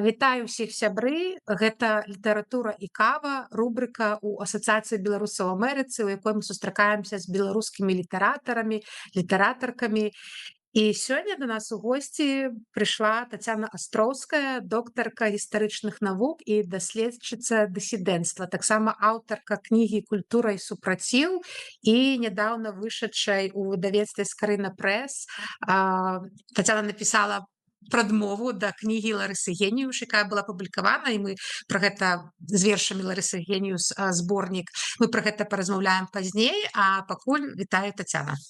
Вітаю ўсіх сябры. Гэта літаратура і кава, рубрыка ў Асацыяцыі беларусаў у Амерыцы, у якой мы сустракаемся з беларускімі літаратарамі, літаратаркамі. І сёння да нас у госці прыйшла Тацяна Астроўская, доктарка гістарычных навук і даследчыца дысідэнцтва, таксама аўтарка кнігі «Культура і супраціў» і нядаўна вышедшай у выдавецтве «Скарына Прэс». Тацяна напісала прадмову да кнігі Ларысы Геніюш, якая была апублікавана, і мы пра гэта з вершамі Ларысы Геніюс зборнік. Мы пра гэта паразмаўляем пазней, а пакуль вітаю Тацяна.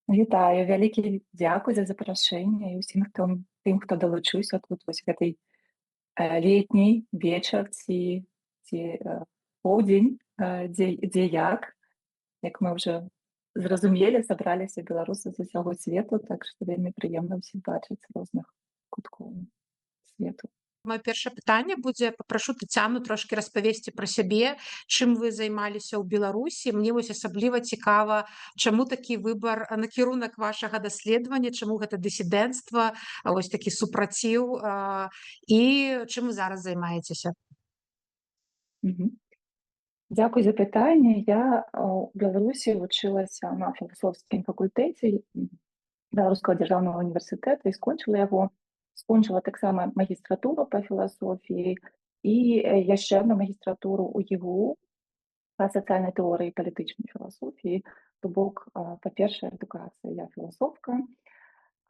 Вітаю, вялікі дзякуй за запрашэнне і ўсім тым, хто далучыўся тут вось гэтай летняй вечар ці поўдзень, дзе як мы ўжо зразумелі, сабраліся беларусы з усяго свету, так што вельмі прыемна ўсіх бачыць з розных куткоў свету. Маё першае пытанне будзе, папрашу Тацяну трошкі распавесці пра сябе, чым вы займаліся ў Беларусі. Мне вось асабліва цікава, чаму такі выбар, накірунак вашага даследавання, чаму гэта дысідэнцтва, вось такі супраціў, і чым вы зараз займаецеся? Дзякуй за пытанне. Я ў Беларусі вучылася на філасофскім факультэце Беларускага дзяржаўнага універсітэта і скончыла таксама магістратуру па філасофіі і яшчэ адну магістратуру ў ЕГУ па сацыяльнай тэорыі і палітычнай філасофіі. То бок, па-першае, адукацыя, я філасофка.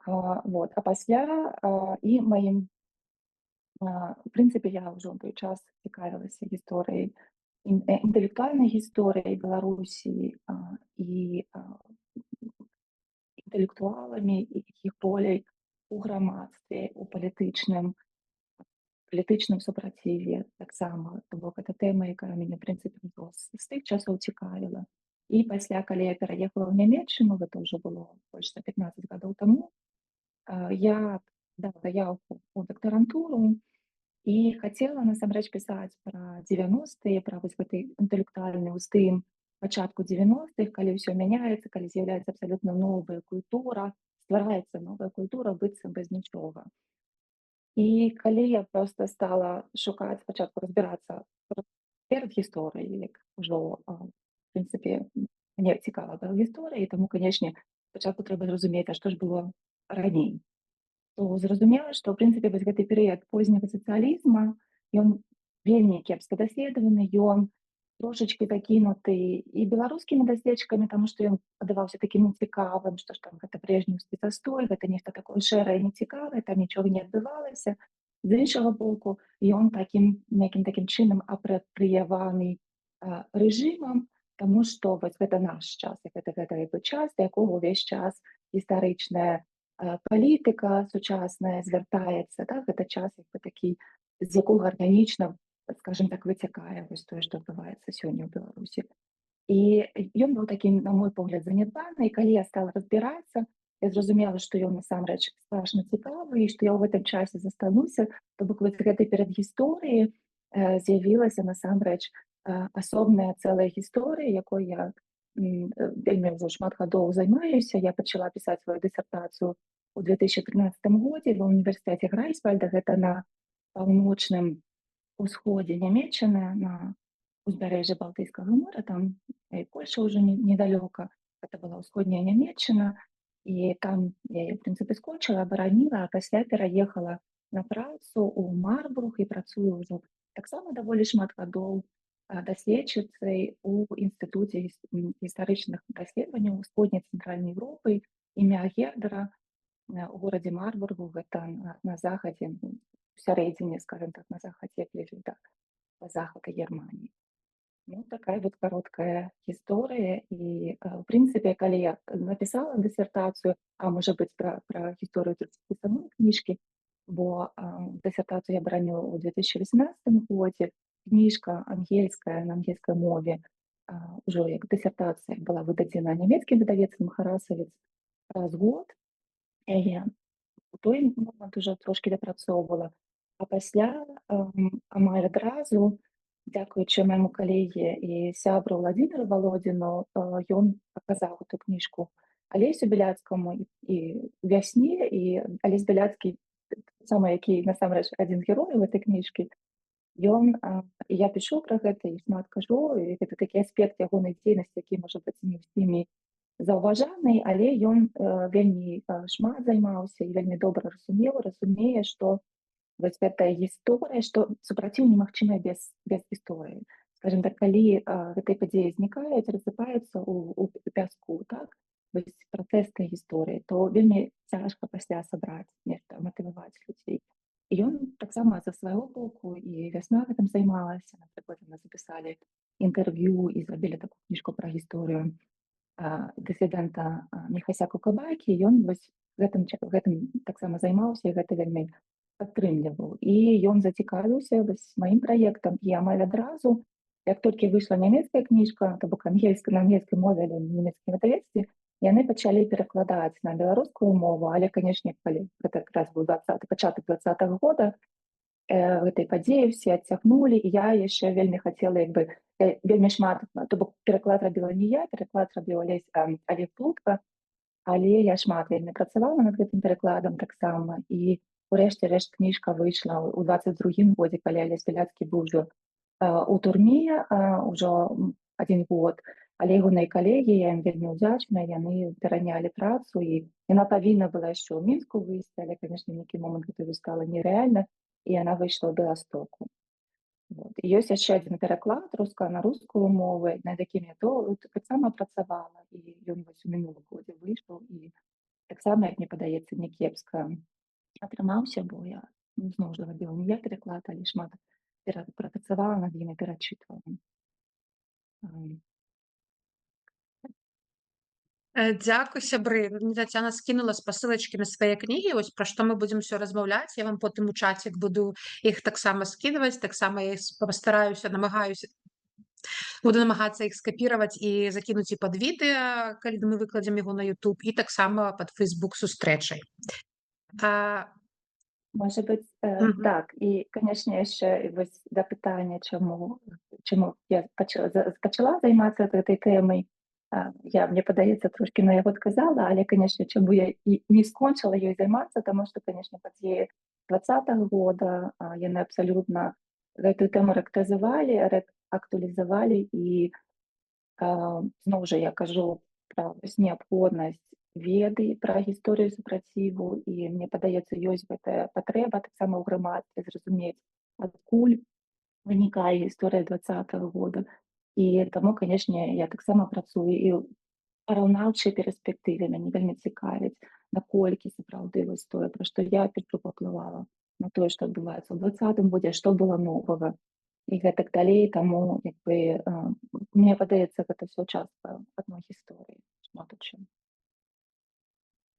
А пасля і маім, у прынцыпе, я ўжо ў той час цікавілася гісторыяй, інтэлектуальнай гісторыяй Беларусі і інтэлектуаламі і іх роляй у грамадстве, у палітычным супраціве таксама. То бок гэта тэма, якая мяне, прынцыпе, з тых часоў цікавіла. І пасля, калі я пераехала ў Нямецчыну, гэта ўжо было больш за 15 гадоў таму, я дала заяўку ў дактарантуру і хацела насамрэч пісаць пра 90-е, пра вось гэты інтэлектуальны ўздым пачатку 90-х, калі ўсё мяняецца, калі з'яўляецца абсалютна новая культура, ствараецца новая культура быццам без нічога. І калі я проста стала шукаць, спачатку разбірацца перад гісторыяй, як ужо, в прынцыпе, мне цікава была гісторыя, і таму, канечне, спачатку трэба зразумець, а што ж было раней. То зразумела, што, ў прынцыпе, вось гэты перыяд позняга сацыялізма, ён вельмі кепска даследаваны, ён трошачкі закінуты і беларускімі даследчыкамі, таму што ён падаваўся такім нецікавым, што ж там гэта брежнеўскі застой, гэта нешта такое шэрае, нецікавае, там нічога не адбывалася. З іншага боку, ён нейкім такім чынам апрапрыяваны рэжымам, таму што вось гэта наш час, гэта час, да якога ўвесь час гістарычная палітыка сучасная звяртаецца, так, гэта час такі, з якога арганічна, скажем так, выцякае вось тое, што адбываецца сёння ў Беларусі. І ён быў такім, на мой погляд, занядбаны, і калі я стала разбірацца, я зразумела, што ён насамрэч страшна цікавы, і што я ў гэтым часе застануся, то бок вось гэтай перадгісторыі з'явілася насамрэч асобная цэлая гісторыя, якой я вельмі ўжо шмат гадоў займаюся. Я пачала пісаць сваю дысертацыю ў 2013 годзе ва ўніверсітэце Грайсвальда, гэта на паўночным усходзе Нямецчыны, на узбярэжжы Балтыйскага мора, там і Польша ўжо недалёка, гэта была ўсходняя Нямецчына, і там я яе, в прынцыпе, скончыла, абараніла, а пасля пераехала на працу ў Марбург і працую ўжо таксама даволі шмат гадоў даследчыцай у інстытуце гістарычных даследаванняў усходняй цэнтральнай Европы імя Гердера у горадзе Марбургу, гэта на захадзе, у сярэдзіне, скажем так, на захадзе, бліжэй да захада Германіі. Ну, такая вот кароткая гісторыя. І, в прынцыпе, калі я напісала дысертацыю, а можа быць пра гісторыю самой кніжкі, бо дысертацыю я бараніла ў 2018 годзе, кніжка ангельская, на ангельскай мове, ўжо як дысертацыя была выдадзена нямецкім выдавецтвам Харасавец праз год. Я у той момант уже трошкі дапрацоўвала, а пасля амаль адразу, дзякуючы майму калегі і сябру Владзіміру Валодзіну, ён паказаў эту кніжку Алесю Беляцкаму і вясне, і Алесь Беляцкі самы які насамрэч адзін з герояў гэтай кніжкі, ён і я пішу пра гэта і шмат кажу, і гэта такі аспект ягонай дзейнасці, які можа быць не ўсімі заўважаны, але ён вельмі шмат займаўся і вельмі добра разумее, што вось гэтая гісторыя, што супраціў немагчымая без гісторыі. Скажем так, калі гэтыя падзеі знікаюць, рассыпаюцца ў пяску, так, вось працэс той гісторыі, то вельмі цяжка пасля сабраць нешта, матываваць людзей. І ён таксама са свайго боку, і вясна гэтым займалася. Напрыклад, яны запісалі інтэрв'ю і зрабілі такую кніжку пра гісторыю дысідэнта Міхася Кукабакі. Ён вось гэтым таксама займаўся, і гэта вельмі падтрымліваў. І ён зацікавіўся вось маім праектам, і амаль адразу, як толькі выйшла нямецкая кніжка, то бок на англійскай мове, але на нямецкім выдавецтве, яны пачалі перакладаць на беларускую мову, але, канешне, калі гэта якраз быў пачатак 20-го года, гэтай падзеі ўсе адцягнулі, і я яшчэ вельмі хацела вельмі шмат, то бок пераклад рабіла не я, пераклад рабіў Олег Плутка, але я шмат вельмі працавала над гэтым перакладам таксама, і урэшце рэшт кніжка выйшла ў 22-м годзе, калі Алесь Беляцкі быў ужо у турме ўжо 1 год, але ягоныя калегі, я ім вельмі ўдзячная, яны перанялі працу, і яна павінна была яшчэ ў Мінску выйсці, але, канешне, нейкі момант гэта стала нерэальна, і яна выйшла ў Беластоку. І ёсць яшчэ адзін пераклад на рускую мову, над якім я таксама працавала, і ён вось у мінулым годзе выйшаў, і таксама, як мне падаецца, не кепска атрымаўся, бо я зноў жа рабіла не я пераклад, але шмат працавала над ім і перачытвала. Дзякуй, сябры. Тацяна скінула спасылачкі на свае кнігі, вось пра што мы будзем усё размаўляць. Я вам потым у чацік буду іх таксама скідваць, таксама я пастараюся, буду намагацца іх скапіраваць і закінуць і пад відэа, калі мы выкладзем яго на YouTube, і таксама пад Facebook сустрэчай. Можа быць, так, і, канешне, яшчэ вось да пытання, чаму я пачала займацца гэтай тэмай, мне падаецца, трошкі на яго адказала, але, канешне, чаму я і не скончыла ёй займацца, таму што, канешне, падзеі 20-го года яны абсалютна гэтую тэму актуалізавалі, і зноў жа я кажу пра неабходнасць веды пра гісторыю супраціву, і мне падаецца, ёсць гэтая патрэба таксама ў грамадстве зразумець, адкуль вынікае гісторыя 20-го года. І таму, канешне, я таксама працую і ў параўнаўчай перспектыве мяне вельмі цікавіць, наколькі сапраўды вось тое, пра што я паўплывала на тое, што адбываецца ў 20-м годзе, што было новага, і гэтак далей. Таму мне падаецца, гэта ўсё частка адной гісторыі, шмат у чым.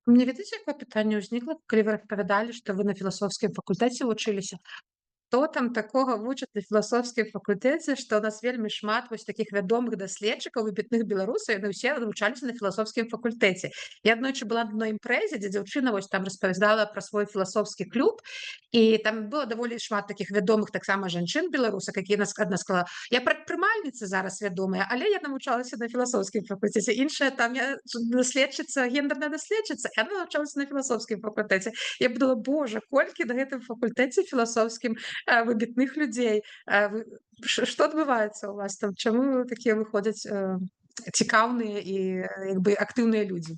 Мне ведаеце, якое пытанне ўзнікла, калі вы распавядалі, што вы на філасофскім факультэце вучыліся? Што там такога вучаць на філасофскім факультэце, што ў нас вельмі шмат вось такіх вядомых даследчыкаў, выбітных беларусаў, яны ўсе навучаліся на філасофскім факультэце. Я аднойчы была на адной імпрэзе, дзе дзяўчына вось там распавядала пра свой філасофскі клуб, і там было даволі шмат такіх вядомых таксама жанчын беларусак, якія адна сказала: я прадпрымальніца зараз вядомая, але я навучалася на філасофскім факультэце. Іншая там даследчыца, гендерная даследчыца, яна навучалася на філасофскім факультэце. Я подумала: божа, колькі на гэтым факультэце філасофскім выбітных людзей. Што адбываецца ў вас там? Чаму такія выходзяць цікаўныя і актыўныя людзі?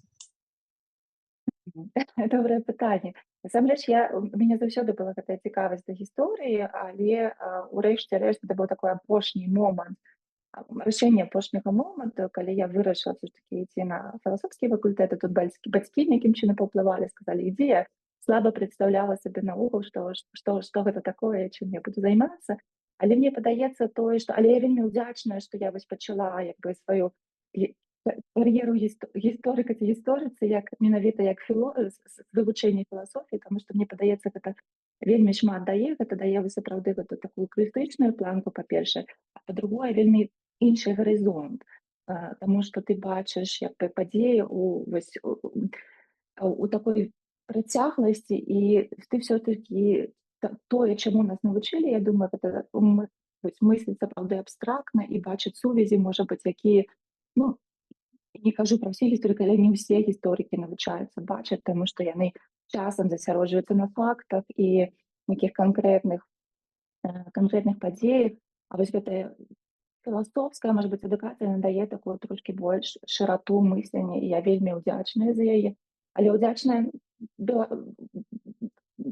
Добрае пытанне. Насамрэч, у мяне заўсёды была гэтая цікавасць да гісторыі, але ўрэшце рэшт гэта быў такой апошні момант, рашэнне апошняга моманту, калі я вырашыла ўсё-такі ісці на філасофскі факультэт, тут бацькі нейкім чынам паўплывалі, сказалі: ідзі. Я слаба прадстаўляла сабе наогул, што гэта такое, чым я буду займацца. Але мне падаецца тое, што я вельмі ўдзячная, што я вось пачала сваю кар'еру гісторыка ці гісторыцы, менавіта як вывучэнне філасофіі, таму што мне падаецца, гэта вельмі шмат дае, гэта дае сапраўды гэту такую крытычную планку, па-першае, а па-другое, вельмі іншы гарызонт, таму што ты бачыш падзеі у такой працягласці, і ты все-таки тое, чаму нас навучылі, я думаю, гэта мысліць сапраўды абстрактна і бачыць сувязі, можа быць, якія, не кажу пра ўсе гісторыкі, але не ўсе гісторыкі навучаюцца бачаць, таму што яны часам засяроджваюцца на фактах і нейкіх канкрэтных падзеях. А вось гэтая філасофская, можа быць, адукацыя надае такую трошкі больш шырату мыслення, і я вельмі ўдзячная за яе. Але ўдзячная бела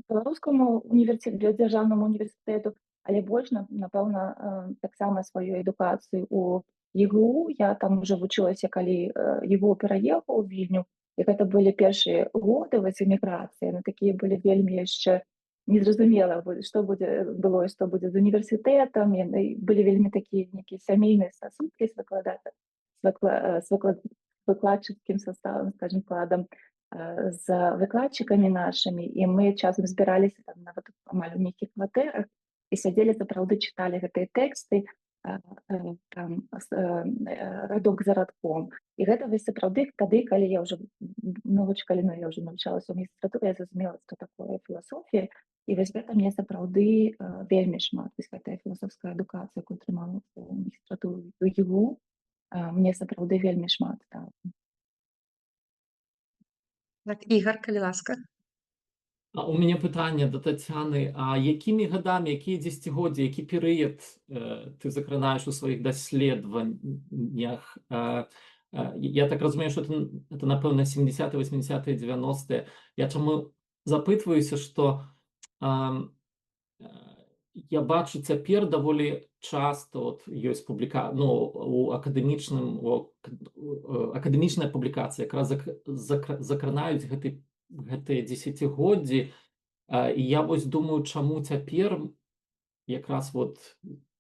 беларускаму дзяржаўнаму універсітэту, але больш напэўна, таксама сваю адукацыю у ЕГУ. Я там уже вучылася, калі ЕГУ пераехаў у Вільню, і гэта былі першыя годы вось эміграцыі. Яны такія былі вельмі яшчэ незразумела, што было і што будзе з універсітэтам. Яны былі вельмі такія нейкія сямейныя стасункі з выкладчыцкім саставам, скажем, складам, з выкладчыкамі нашымі, і мы часам збіраліся там нават амаль у нейкіх кватэрах і сядзелі, сапраўды чыталі гэтыя тэксты там радок за радком. І гэта вось сапраўды тады, калі я ўжо я ўжо навучалася ў магістратуры, я зразумела, што такое філасофія. І вось гэта мне сапраўды вельмі шмат. Вось гэтая філасофская адукацыя, якую атрымала ў магістратуры ў ЕГУ, мне сапраўды вельмі шмат дала. Так, Ігор, калі ласка. У мяне пытанне да Тацяны. А якімі гадамі, якія дзесяцігоддзі, які перыяд ты закранаеш у сваіх даследаваннях? Я так разумею, што это напэўна 70-е, 80-е, 90-е. Я чаму запытваюся, што я бачу цяпер даволі часта ёсць у акадэмічныя публікацыі якраз закранаюць гэтыя дзесяцігоддзі. І я вось думаю, чаму цяпер якраз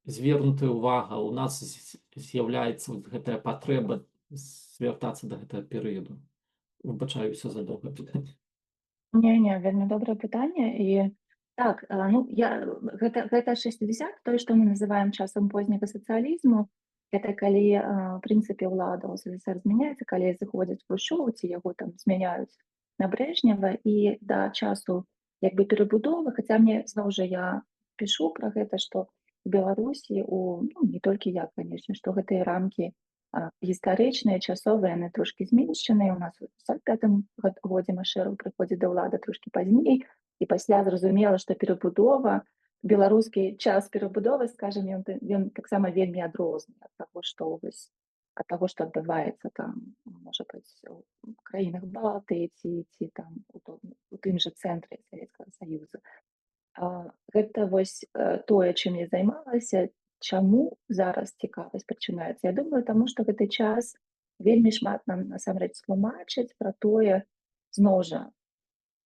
звернутая ўвага у нас з'яўляецца гэтая патрэба звяртацца да гэтага перыяду. Выбачаюся за доўгае пытанне. Не, вельмі добрае пытанне. І так, гэта 60, тое, што мы называем часам позняга сацыялізму. Гэта калі, в прынцыпе, ўлада ў СССР змяняецца, калі зыходзіць Хрушчоў, ці яго там змяняюць на Брэжнева, і да часу як бы перабудовы. Хаця мне зноў жа я пішу пра гэта, што у Беларусі, не толькі я, канечне, што гэтыя рамкі гістарычныя, часовыя, яны трошкі зменшаныя. У нас у 55-м годзе Машэраў прыходзіць да ўлады трошкі пазней, і пасля зразумела, што перабудова, беларускі час перабудовы, скажем, ён таксама вельмі адрозны ад таго, што адбываецца там, можа быць, у краінах Балтыі ці там у тым жа цэнтры Савецкага Саюза. Гэта вось тое, чым я займалася. Чаму зараз цікавасць пачынаецца? Я думаю, таму што гэты час вельмі шмат нам насамрэч тлумачыць пра тое, зноў жа,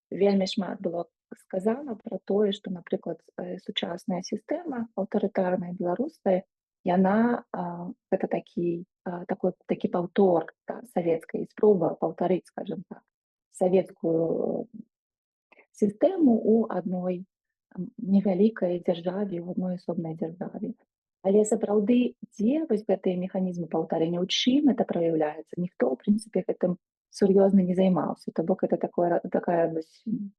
вельмі шмат было сказана пра тое, што, напрыклад, сучасная сістэма аўтарытарная беларуская, яна гэта такі паўтор савецкай, спроба паўтарыць, скажем так, савецкую сістэму ў адной невялікай дзяржаве, у адной асобнай дзяржаве. Але сапраўды, дзе вось гэтыя механізмы паўтарэння, у чым это праяўляецца? Ніхто, ў прынцыпе, гэтым сур'ёзна не займаўся. То бок, гэта такая функцыя,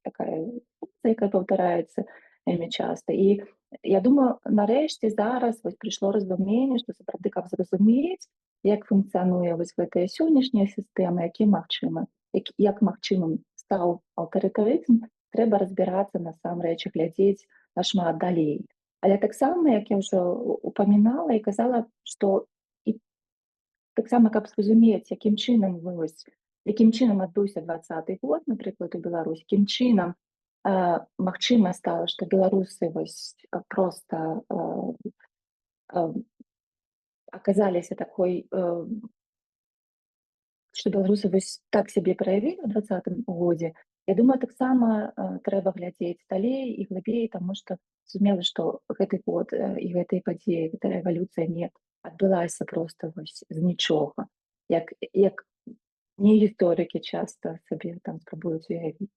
якая паўтараецца вельмі часта. І я думаю, нарэшце зараз прыйшло разуменне, што сапраўды, каб зразумець, як функцыянуе вось гэтая сённяшняя сістэма, як магчымым стаў аўтарытарызм, трэба разбірацца насамрэч і глядзець нашмат далей. Але таксама, як я ўжо упамінала і казала, што таксама, каб зразумець, якім чынам адбыўся 20-й год, напрыклад, у Беларусі, якім чынам магчыма стала, што беларусы проста аказаліся такой, што беларусы так сябе праявілі ў 20-м годзе. Я думаю, таксама трэба глядзець далей і глыбей, таму што зразумела, што гэты год і гэтыя падзеі, гэтая рэвалюцыя не адбылася проста з нічога. Як не гісторыкі часта сабе там спрабуюць уявіць.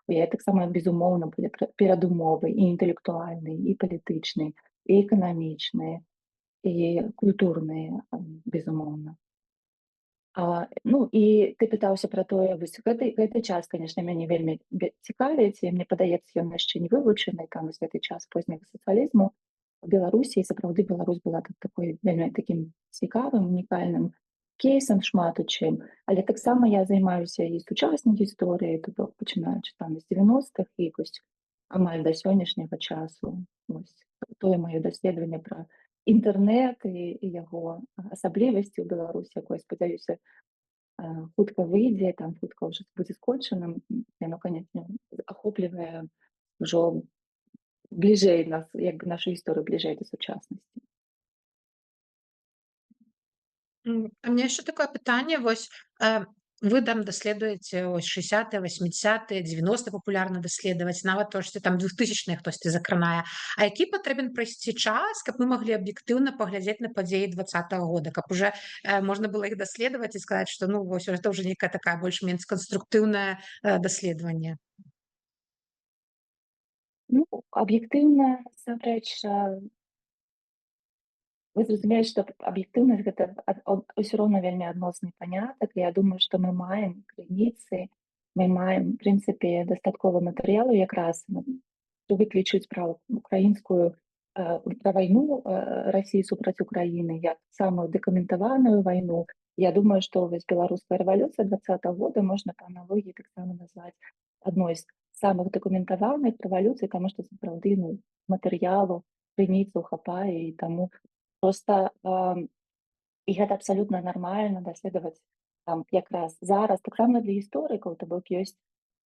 У яе таксама, безумоўна, былі перадумовы і інтэлектуальныя, і палітычныя, і эканамічныя, і культурныя, безумоўна. І ты пытаўся пра тое, гэты час, канешне, мяне вельмі цікавіць, і мне падаецца, ён яшчэ не вывучаны, там гэты час позняга сацыялізму у Беларусі, і сапраўды Беларусь была такой вельмі такім цікавым, унікальным кейсам шмат у чым, але таксама я займаюся і сучаснай гісторыяй, то бок пачынаючы там з 90-х і вось амаль да сённяшняга часу. Вось тое маё даследаванне пра інтэрнэт і яго асаблівасці ў Беларусі, якое, спадзяюся, хутка выйдзе, там хутка ўжо будзе скончаным. Яно, канечне, ахоплівае ўжо бліжэй нас, як бы нашу гісторыю бліжэй да сучаснасці. А мне яшчэ такое пытанне, вось вы там даследуеце ось 60-е, 80-е, 90 папулярна даследаваць, нават трошкі там 2000-е хтосьці закранае. А які патрэбен прайсці час, каб мы маглі аб'ектыўна паглядзець на падзеі 20-го года, каб уже можна было іх даследаваць і сказаць, што ну вось гэта ўжо нейкая такая больш-менш канструктыўнае даследаванне. Ну, аб'ектыўна, насамрэч, вы зразумелі, што аб'ектыўнасць гэта ўсё роўна вельмі адносны панятак. Я думаю, што мы маем крыніцы, мы маем, в прынцыпе, дастаткова матэрыялу якраз, выключыць пра украінскую пра вайну Расіі супраць Украіны, як самую дакументаваную вайну. Я думаю, што вось беларуская рэвалюцыя 20-го года можна па аналогіі таксама назваць адной з самых дакументаваных рэвалюцый, таму што сапраўды матэрыялу, крыніцаў хапае, і таму проста і гэта абсалютна нармальна даследаваць там якраз зараз. Таксама для гісторыкаў, то бок ёсць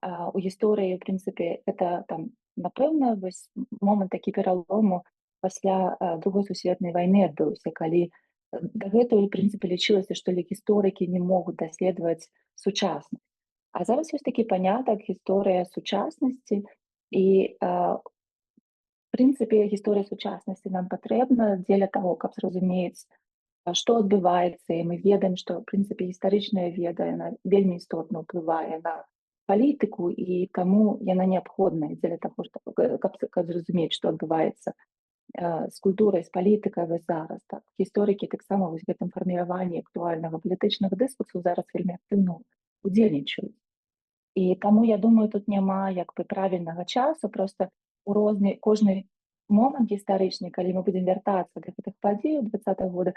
у гісторыі, в прынцыпе, гэта там, напэўна, вось момант такі пералому пасля Другой сусветнай вайны адбыўся, калі дагэтуль, в прынцыпе, лічылася, што гісторыкі не могуць даследаваць сучаснасць. А зараз ёсць такі панятак гісторыя сучаснасці, і в прынцыпе, гісторыя сучаснасці нам патрэбна дзеля таго, каб зразумець, што адбываецца, і мы ведаем, што, в прынцыпе, гістарычная веда, яна вельмі істотна ўплывае на палітыку, і таму яна неабходная дзеля таго, каб зразумець, што адбываецца з культурай, з палітыкай вось зараз. Так. Гісторыкі таксама вось гэтым фарміраванні актуальнага палітычнага дыскурсу зараз вельмі актыўна удзельнічаюць. І таму, я думаю, тут няма як бы правільнага часу, проста у кожны момант гістарычны, калі мы будзем вяртацца да гэтых падзей 20-го года,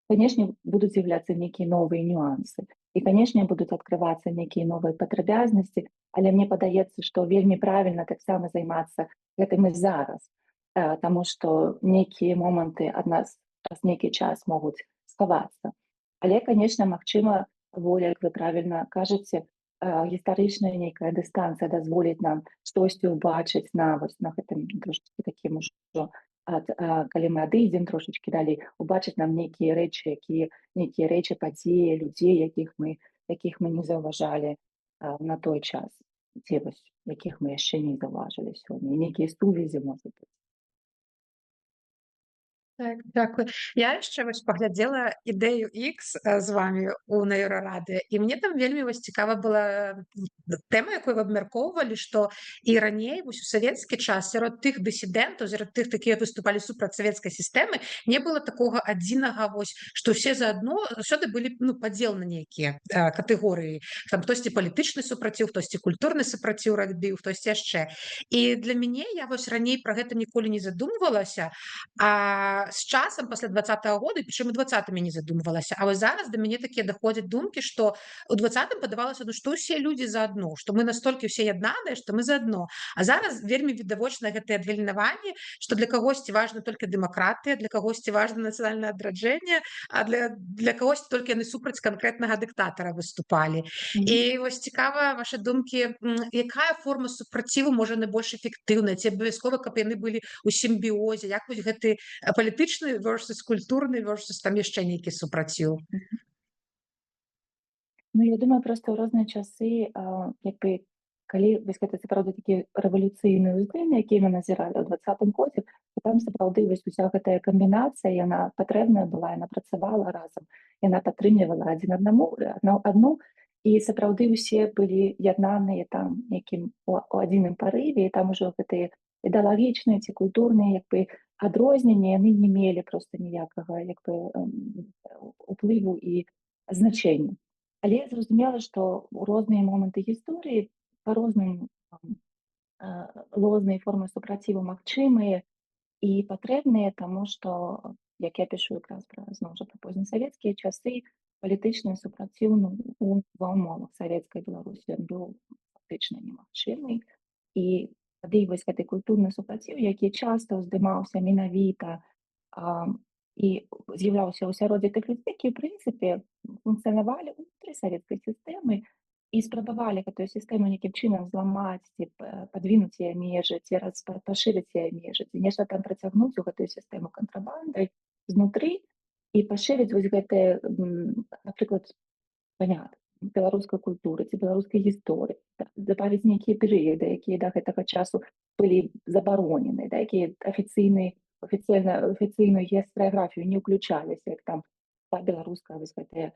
канешне, будуць з'яўляцца нейкія новыя нюансы. І, канешне, будуць адкрывацца нейкія новыя падрабязнасці, але мне падаецца, што вельмі правільна таксама займацца гэтым і зараз, таму што нейкія моманты ад нас праз нейкі час могуць схавацца. Але, канешне, магчыма, як вы правільна кажаце, гістарычная нейкая дыстанцыя дазволіць нам штосьці ўбачыць на гэтым трошки такім ужо, калі мы адыдзем трошачкі далей, убачыць нам нейкія рэчы, падзеі, людзей, якіх мы не заўважалі на той час, ці вось якіх мы яшчэ не заўважылі сёння, нейкія сувязі, можа быць. Так, дзякуй. Я яшчэ вось паглядзела ідэю X з вамі ў нейрарады, і мне там вельмі вось цікава была тэма, якую вы абмяркоўвалі, што і раней вось у савецкі час сярод тых дысідэнтаў, сярод тых, якія выступалі супраць савецкай сістэмы, не было такога адзінага, вось, што ўсе заадно заўсёды былі падзел на нейкія катэгорыі. Там хтосьці палітычны супраціў, хтосьці культурны супраціў рабіў, хтосьці яшчэ. І для мяне, я вось раней пра гэта ніколі не задумвалася, з часам пасля 20-го года, прычым у 20-м не задумвалася, а вось зараз да мяне такія даходзяць думкі, што у 20-м падавалася, што ўсе людзі заадно, што мы настолькі ўсе яднаныя, што мы заадно. А зараз вельмі відавочна гэтае адгалінаванне, што для кагосьці важна толькі дэмакратыя, для кагосьці важна нацыянальнае адраджэнне, а для кагосьці толькі яны супраць канкрэтнага дыктатара выступалі. І вось цікава вашы думкі, якая форма супраціву можа найбольш эфектыўная, ці абавязкова, каб яны былі ў сімбіозе, як вось гэты палітычны versus культурны versus там яшчэ нейкі супраціў. Ну, я думаю, проста ў розныя часы, як бы, калі вось гэта сапраўды такі рэвалюцыйны ўздым, які мы назіралі ў 20-м годзе, то там сапраўды вось уся гэтая камбінацыя, яна патрэбная была, яна працавала разам, яна падтрымлівала адну, і сапраўды ўсе былі яднаныя там нейкім у адзіным парыве, і там ужо гэтыя ідэалагічныя ці культурныя, як бы, адрозненні, яны не мелі проста ніякага, як бы, уплыву і значэння. Але зразумела, што ў розныя моманты гісторыі па-рознаму розныя формы супраціву магчымыя і патрэбныя, таму што, як я пішу якраз пра, зноў жа, пра познесавецкія часы, палітычны супраціў ва ўмовах савецкай Беларусі ён быў фактычна немагчымы. І тады вось гэты культурны супраціў, які часта ўздымаўся менавіта і з'яўляўся ў асяроддзі тых людзей, якія ў прынцыпе функцыянавалі ўнутры савецкай сістэмы і спрабавалі гэтую сістэму нейкім чынам зламаць ці падвінуць яе межы, ці пашырыць яе межы, ці нешта там працягнуць у гэтую сістэму кантрабандай знутры і пашырыць вось гэтыя, напрыклад, панятак беларускай культуры ці беларускай гісторыі, дабавіць нейкія перыяды, якія да гэтага часу былі забаронены, да, якія афіцыйную гістарыяграфію не ўключаліся, як там беларуская вось гэтая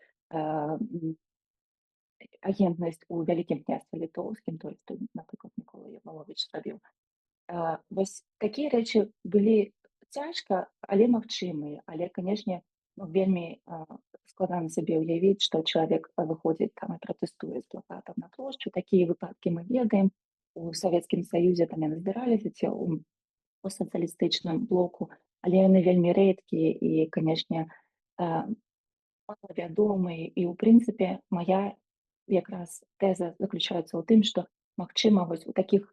агентнасць у вялікім княстве літоўскім, той, што, напрыклад, Мікола Ябаловіч зрабіў. Вось такія рэчы былі цяжка, але магчымыя, але, канешне, вельмі складана сабе ўявіць, што чалавек выходзіць там і пратэстуе з плакатам на плошчу. Такія выпадкі мы ведаем. У Савецкім Саюзе там яны здараліся, ці у сацыялістычным блоку, але яны вельмі рэдкія і, канешне, малавядомыя. І, ў прынцыпе, мая якраз тэза заключаецца ў тым, што, магчыма, вось у такіх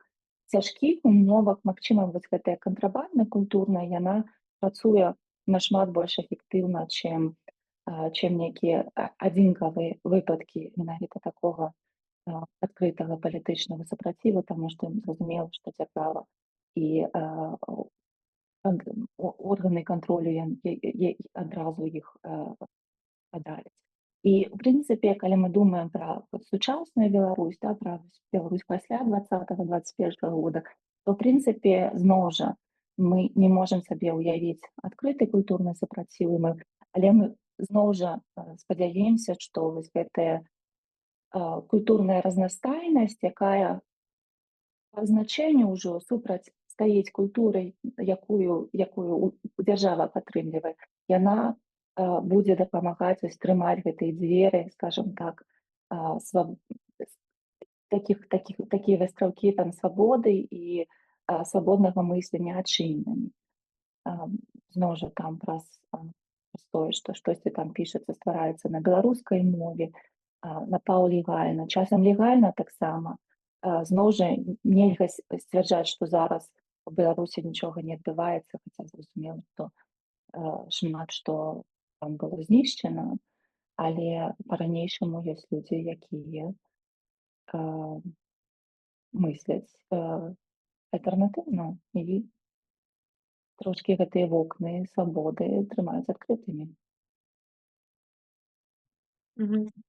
цяжкіх умовах, магчыма, вось гэтая кантрабанда культурная, яна працуе нашмат больш эфектыўна, чым нейкія адзінкавыя выпадкі менавіта такога адкрытага палітычнага супраціву, таму што зразумела, што дзяржава і органы кантролю адразу іх падаюць. І, у прынцыпе, калі мы думаем пра сучасную Беларусь, да, пра Беларусь пасля 20-21 года, то, ў прынцыпе, зноў жа, мы не можам сабе ўявіць адкрыты культурны супраціў, але мы зноў жа спадзяемся, што вось гэтая культурная разнастайнасць, якая па значэнню ўжо супраць стаіць культурай, якую дзяржава падтрымлівае, яна будзе дапамагаць стрымаць гэтыя дзверы, скажем так, такія вастраўкі там свабоды і свабоднага мыслення адчыненымі. Зноў жа там праз тое, што штосьці там пішацца, ствараецца на беларускай мове, напаўлегальна, часам легальна таксама. Зноў жа нельга сцвярджаць, што зараз у Беларусі нічога не адбываецца, хаця зразумела, што шмат што там было знішчана, але па-ранейшаму ёсць людзі, якія мысляць альтэрнатыўна і трошкі гэтыя вокны свабоды трымаюць адкрытымі.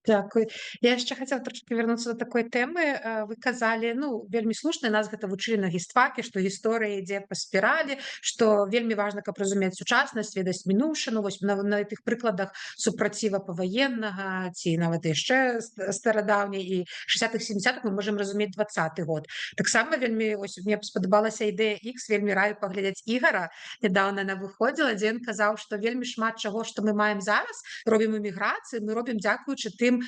Дзякуй. Я яшчэ хацела трошки вярнуцца да такой тэмы. Вы казалі, вельмі слушна, нас гэта вучылі на гістфаке, што гісторыя ідзе па спіралі, што вельмі важна, каб разумець сучаснасць, ведаць мінуўшчыну. Вось на тых прыкладах супраціва паваеннага ці нават яшчэ старадаўняй і 60-70-х мы можам разумець 20-й год. Таксама вельмі, вось мне спадабалася ідэя X, вельмі раю паглядзець Ігара. Нядаўна яна выходзіла, дзе ён казаў, што вельмі шмат чаго, што мы маем зараз, робім эміграцыі, мы робім дзякуючы тым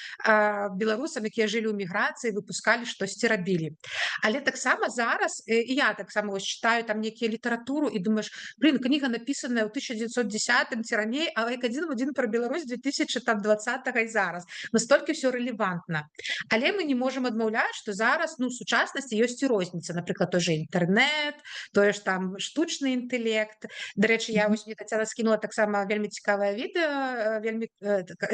беларусам, якія жылі ў міграцыі, выпускалі штосьці рабілі. Але таксама зараз, і я таксама вось чытаю там некія літаратуру і думаеш, кніга напісаная ў 1910 ці раней, але як адзін в адзін пра Беларусь 2020 і зараз. Настолькі ўсё рэлевантна. Але мы не можам адмаўляць, што зараз, сучаснасці ёсць і розніца. Напрыклад, той же інтэрнэт, тое ж там штучны інтэлект. Дарэчы, я вось мне Тацяна скінула таксама вельмі цікавае відэа, вельмі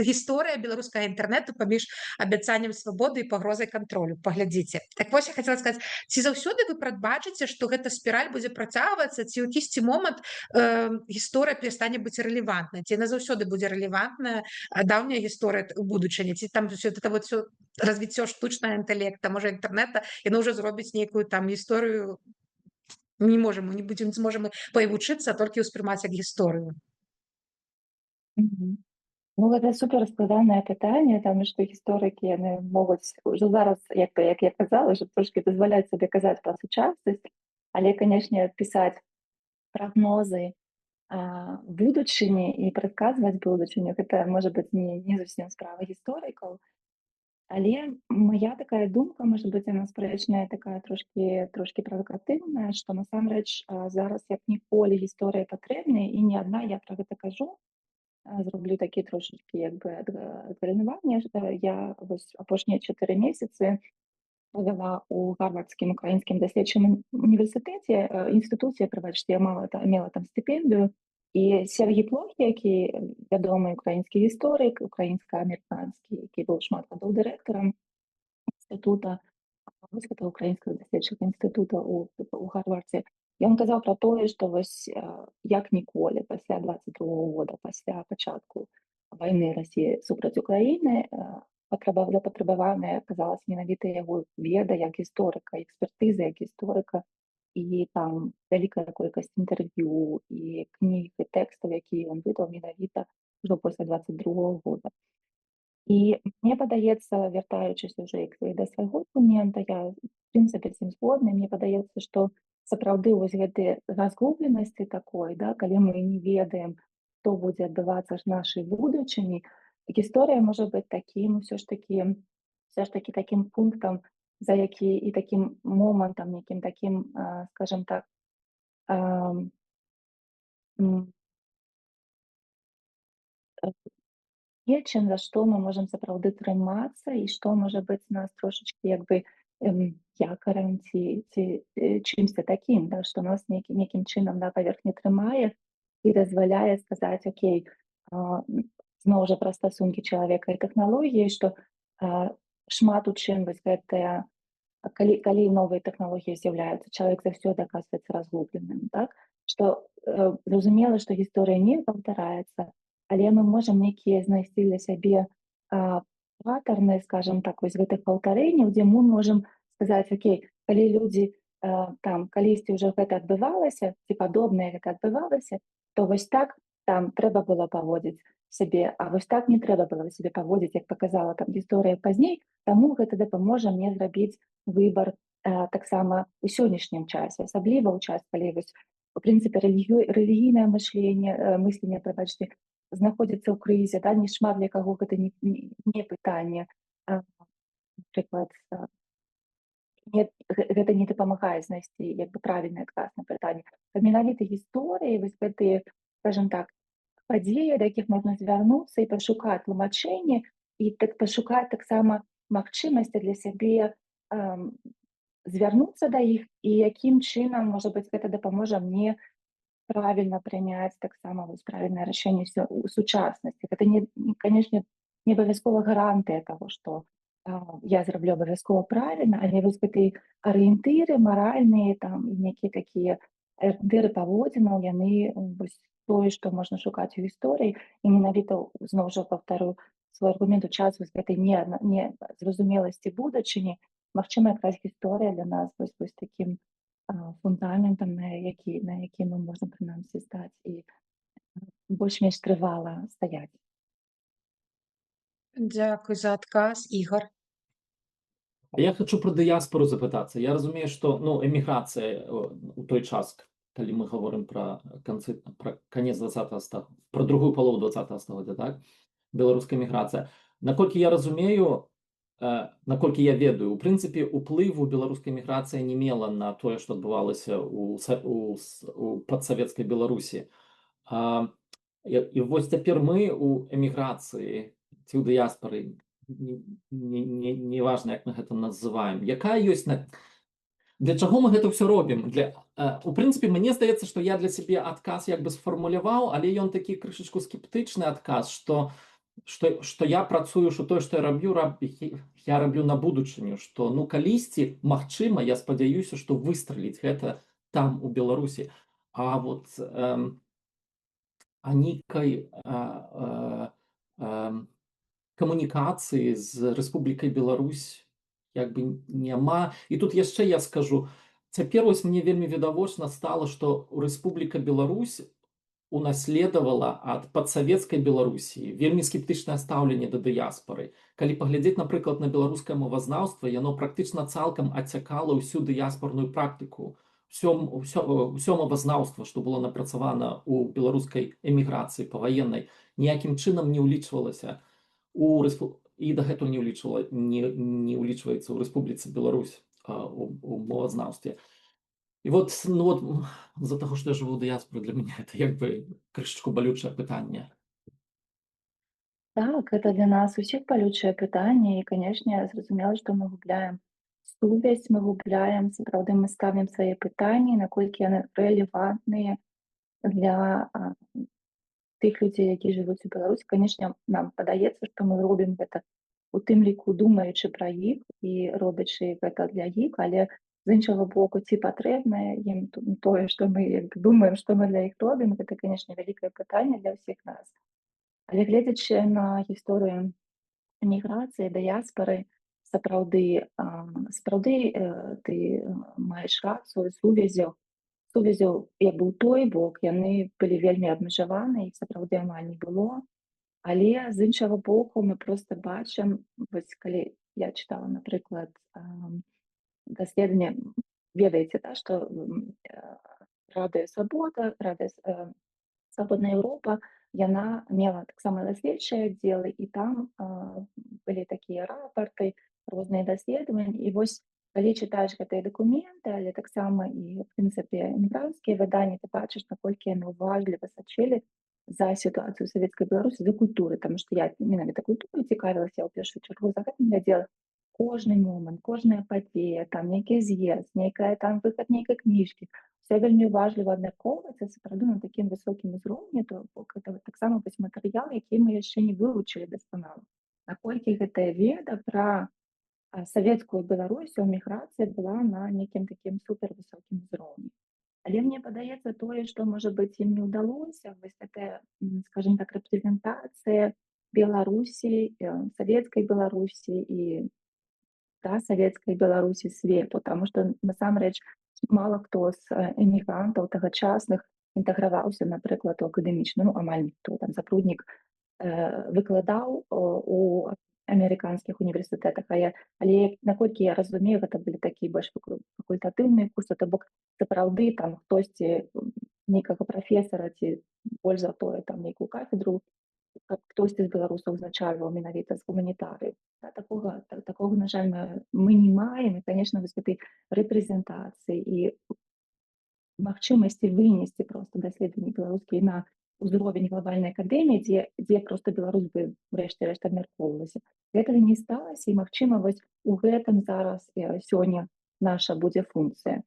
гісторыя беларускага інтэрнэту паміж абяцаннем свабоды і пагрозай кантролю. Паглядзіце. Так вось я хацела сказаць, ці заўсёды вы прадбачыце, што гэта спіраль будзе працягвацца, ці ў якісьці момант гісторыя перастане быць рэлевантнай, ці яна заўсёды будзе рэлевантная, даўняя гісторыя ў будучыні, ці там ўсё развіццё штучнага інтэлекта, можа інтэрнэта, яно ўжо зробіць нейкую там гісторыю, мы зможам па ёй вучыцца, толькі ўспрымаць як гісторыю. Гэта супер складанае пытанне, таму што гісторыкі яны могуць ўжо зараз, як я казала, што трошкі дазваляць сабе казаць пра сучаснасць, але, канешне, пісаць прагнозы будучыні і прадказваць будучыню, гэта можа быць не зусім справа гісторыкаў. Але моя такая думка, можа быць, яна спрэчная, такая трошкі правакатыўная, што насамрэч зараз як ніколі гісторыя патрэбная, і не адна я пра гэта кажу. зроблю такі трошечки адгалінаванне. Я вось апошнія 4 месяцы провела у гарвардскім украінскім даследчым універсітэце, інстытуце, прабачце, я мела там стыпендыю. І Сергій Плохі, які вядомы украінскі гісторык, украінска-амерыканскі, які быў шмат гадоў дырэктарам інстытута, вось гэта украінскага даследчага інстытута у Гарвардзе. Ён казаў пра тое, што вось як ніколі пасля 22 года, пасля пачатку вайны Расіі супраць Украіны, запатрабаваная аказалася менавіта яго веда як гісторыка, экспертыза як гісторыка, і там вялікая колькасць інтэрв'ю і кніг і тэкстаў, якія ён выдаў менавіта ўжо пасля 22 года. І мне падаецца, вяртаючыся ўжо да свайго дакумента, я в прынцыпе з ім згодна, мне падаецца, што сапраўды вось гэтай разгубленасці такой, да, калі мы не ведаем, што будзе адбывацца з нашай будучыні, гісторыя можа быць такім ўсё ж такі такім пунктам, за які і такім момантам, некім такім, скажем так, нечым, за што мы можам сапраўды трымацца, і што можа быць нас трошачкі якарам ці чымсьці такім, да, што нас некім чынам на паверхні трымае і дазваляе сказаць: окей, зноў жа пра стасункі чалавека і тэхналогіі, што шмат у чым вось гэтая, калі новыя тэхналогіі з'яўляюцца, чалавек заўсёды аказваецца разгубленым, так? Што зразумела, што гісторыя не паўтараецца, але мы можам нейкія знайсці для сябе патэрны, скажем так, вось гэтых паўтарэнняў, дзе мы можам сказаць: окей, калі людзі там калісьці ўжо гэта адбывалася, ці падобнае гэта адбывалася, то вось так там трэба было паводзіць сябе, а вось так не трэба было сябе паводзіць, як паказала там гісторыя пазней, таму гэта дапаможа мне зрабіць выбар таксама ў сённяшнім часе, асабліва ў час, калі вось у прынцыпе рэлігійнае мысленне, прабачце, знаходзіцца ў крызе, да, не шмат для каго гэта не пытанне, напрыклад, гэта не дапамагае знайсці правільны адказ на пытанне. Менавіта гісторыі, вось гэтыя, скажем так, падзеі, да якіх можна звярнуцца і пашукаць тлумачэнне, і так пашукаць таксама магчымасці для сябе звярнуцца да іх, і якім чынам, можа быць, гэта дапаможа мне правільна прыняць таксама вось правільнае рашэнне ў сучаснасці. Гэта канешне, не абавязкова гарантыя таго, што я зраблю абавязкова правільна, але вось гэтыя арыентыры маральныя, там, і нейкія такія арыентыры паводзінаў, яны вось тое, што можна шукаць у гісторыі, і менавіта, зноў жа паўтару свой аргумент, у час вось гэтай незразумеласці будучыні, магчыма, якраз гісторыя для нас вось такім фундаментам, на які мы можам прынамсі стаць і больш-менш трывала стаяць. Дзякуй за адказ, Ігор. Я хочу про дыяспору запытацца. Я разумею, што эміграцыя у той час, калі мы гаворым пра канец 20-го стагоддзя, пра другую палову 20-го стагоддзя, так? Беларуская эміграцыя. Наколькі я разумею, наколькі я ведаю, у прынцыпе, уплыву беларуская эміграцыя не мела на тое, што адбывалася у падсавецкай Беларусі. І вось цяпер мы у эміграцыі ці ў дыяспары, неважна, як мы гэта называем, якая ёсць для чаго мы гэта ўсё робім? У прынцыпе, мне здаецца, што я для сябе адказ як бы сфармуляваў, але ён такі крышачку скептычны адказ, што я працую, што тое, што я раблю на будучыню, што калісьці, магчыма, я спадзяюся, што выстраліць гэта там у Беларусі. А вот нейкай камунікацыі з Рэспублікай Беларусь як бы няма. І тут яшчэ я скажу, цяпер вось мне вельмі відавочна стала, што Рэспубліка Беларусь унаследавала ад падсавецкай Беларусі вельмі скептычнае стаўленне да дыяспары. Калі паглядзець, напрыклад, на беларускае мовазнаўства, яно практычна цалкам адцякала ўсю дыяспарную практыку, ўсё мовазнаўства, што было напрацавана ў беларускай эміграцыі паваеннай, ніякім чынам не ўлічвалася і дагэтуль не ўлічваецца ў Рэспубліцы Беларусь у мовазнаўстве. І вот з-за таго, што я жыву ў дыяспоры, для мяне гэта як бы крышачку балючае пытанне. Так, гэта для нас усіх балючае пытанне і, канешне, зразумела, што мы губляем сувязь, мы губляем, сапраўды мы ставім свае пытанні, наколькі яны рэлевантныя для тых людзей, які жывуць у Беларусі. Канешне, нам падаецца, што мы робім гэта у тым ліку думаючы пра іх і робячы гэта для іх, але з іншага боку, ці патрэбна ім тое, што мы як бы думаем, што мы для іх робім, гэта, канешне, вялікае пытанне для ўсіх нас. Але гледзячы на гісторыю міграцыі, дыяспары, сапраўды ты маеш рацыю, сувязяў як бы ў той бок, яны былі вельмі абмежаваны, іх сапраўды амаль не было. Але з іншага боку мы проста бачым, вось калі я чытала, напрыклад, даследаванне, ведаеце, да, што Радыё Свабода, Свабодная Еўропа, яна мела таксама даследчыя аддзелы, і там былі такія рапарты, розныя даследаванні. І вось калі чытаеш гэтыя дакументы, але таксама і, в прынцыпе, эмігранцкія выданні, ты бачыш, наколькі яны ўважліва сачылі за сітуацыю савецкай Беларусі, за культурай, таму што я менавіта культурай цікавілася, я ў першую чаргу за гэтым глядзела. Кожны момант, кожная падзея, там нейкі з'езд, нейкая там выхад нейкай кніжкі, все вельмі важліва абмяркоўваецца сапраўды на такім высокім узроўні, то бок гэта таксама вось матэрыял, які мы яшчэ не вывучылі дасканала. Наколькі гэтая веда пра савецкую Беларусь у міграцыі была на нейкім такім супервысокім узроўні. Але мне падаецца тое, што, можа быць, ім не ўдалося, вось такая, скажем так, рэпрэзентацыя Беларусі, савецкай Беларусі і савецкай Беларусі свету, таму што насамрэч мала хто з эмігрантаў тагачасных інтэграваўся, напрыклад, у акадэмічны, амаль ніхто, там запруднік выкладаў у амерыканскіх універсітэтах, але наколькі я разумею, гэта былі такія больш факультатыўныя курсы, то бок сапраўды там хтосьці нейкага прафесара ці больш за тое там нейкую кафедру, каб хтосьці з беларусаў узначальваў менавіта з гуманітарыі. Такога, на жаль, мы не маем, і, канешне, вось гэтай рэпрэзентацыі і магчымасці вынесці проста даследаванні беларускія на ўзровень глобальнай акадэміі, дзе проста Беларусь бы рэшце-рэшт абмяркоўвалася. Гэтага не сталася, і, магчыма, вось у гэтым зараз сёння наша будзе функцыя.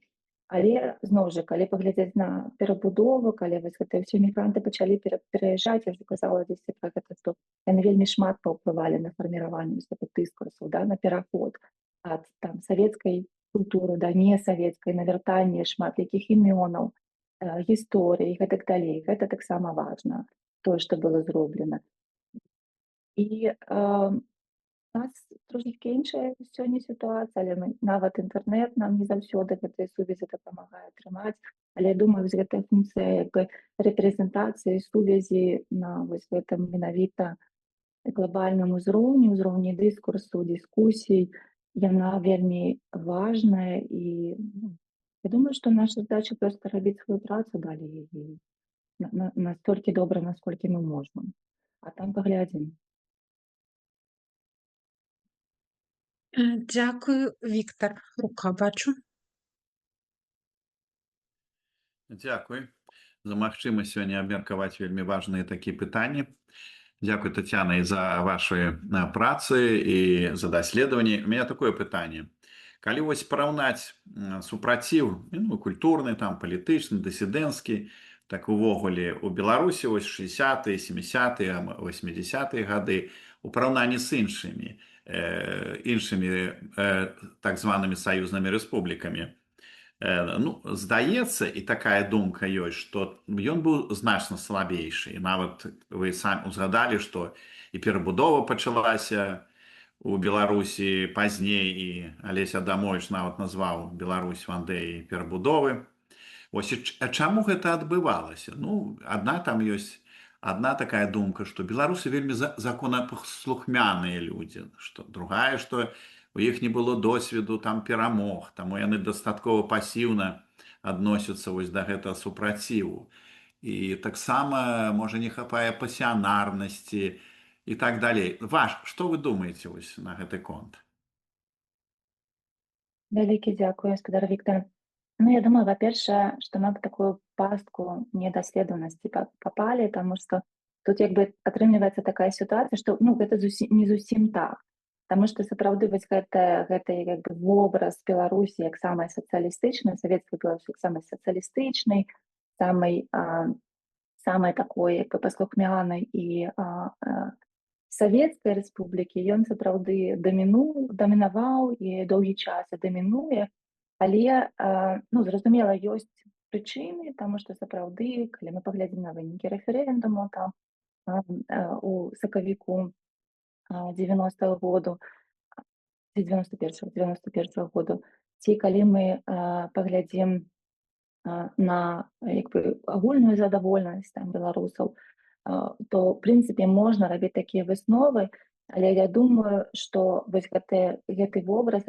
Але, зноў жа, калі паглядзець на перабудову, калі вось гэтыя ўсе мігранты пачалі пераязджаць, я ўжо казала дзесьці пра гэта, што яны вельмі шмат паўплывалі на фарміраванне дыскурсаў, на пераход ад там савецкай культуры да несавецкай, на вяртанне шматлікіх імёнаў, гісторый і гэтак далей. Гэта таксама важна, тое, што было зроблена. І у нас трошечкі іншая сёння сітуацыя, але нават інтэрнэт нам не заўсёды гэтай сувязі дапамагае атрымаць. Але я думаю, вось гэтая функцыя як бы рэпрэзентацыі, сувязі на вось гэтым менавіта глобальным узроўні дыскурсу, дыскусій, яна вельмі важная, і я думаю, што наша задача проста рабіць сваю працу далей і настолькі добра, насколькі мы можам. А там паглядзім. Дзякую, Віктар. Рука бачу. Дзякуй за магчымасць сёння абмеркаваць вельмі важныя такія пытанні. Дзякуй, Тацяна, і за вашы працы і за даследаванні. У мяне такое пытанне. Калі вось параўнаць супраціў, культурны, там, палітычны, дысідэнцкі, так увогуле у Беларусі вось 60-е, 70-е, 80-е гады у параўнанні з іншымі так званымі саюзнымі рэспублікамі, здаецца, і такая думка ёсць, што ён быў значна слабейшы. І нават вы самі узгадалі, што і перабудова пачалася у Беларусі пазней, і Алеся Адамовіч нават назваў Беларусь вандэяй перабудовы. Вось, а чаму гэта адбывалася? Там ёсць одна такая думка, што беларусы вельмі законапаслухмяныя людзі, другая, што у іх не было досведу там перамог, таму яны дастаткова пасіўна адносяцца вось да гэтага супраціву. І таксама, можа, не хапае пасіянарнасці і так далей. Што вы думаеце вось на гэты конт? Вялікі дзякуй, гаспадар Віктар. Я думаю, во-першае, што мы в такую пастку недаследаванасці папалі, таму што тут як бы атрымліваецца такая сітуацыя, што гэта не зусім так. Таму што сапраўды гэта як бы вобраз Беларусі як самай сацыялістычнай, савецкай Беларусі як самай сацыялістычнай, самай такой як бы паслухмянай і савецкай рэспублікі, ён сапраўды дамінаваў і доўгі час дамінуе, але зразумела, ёсць прычыны, таму што сапраўды, калі мы паглядзім на вынікі рэферэндуму там у сакавіку 90-го году, 91-го году, ці калі мы паглядзім на як бы агульную задаволенасць там беларусаў, то ў прынцыпе можна рабіць такія высновы, але я думаю, што вось гэты вобраз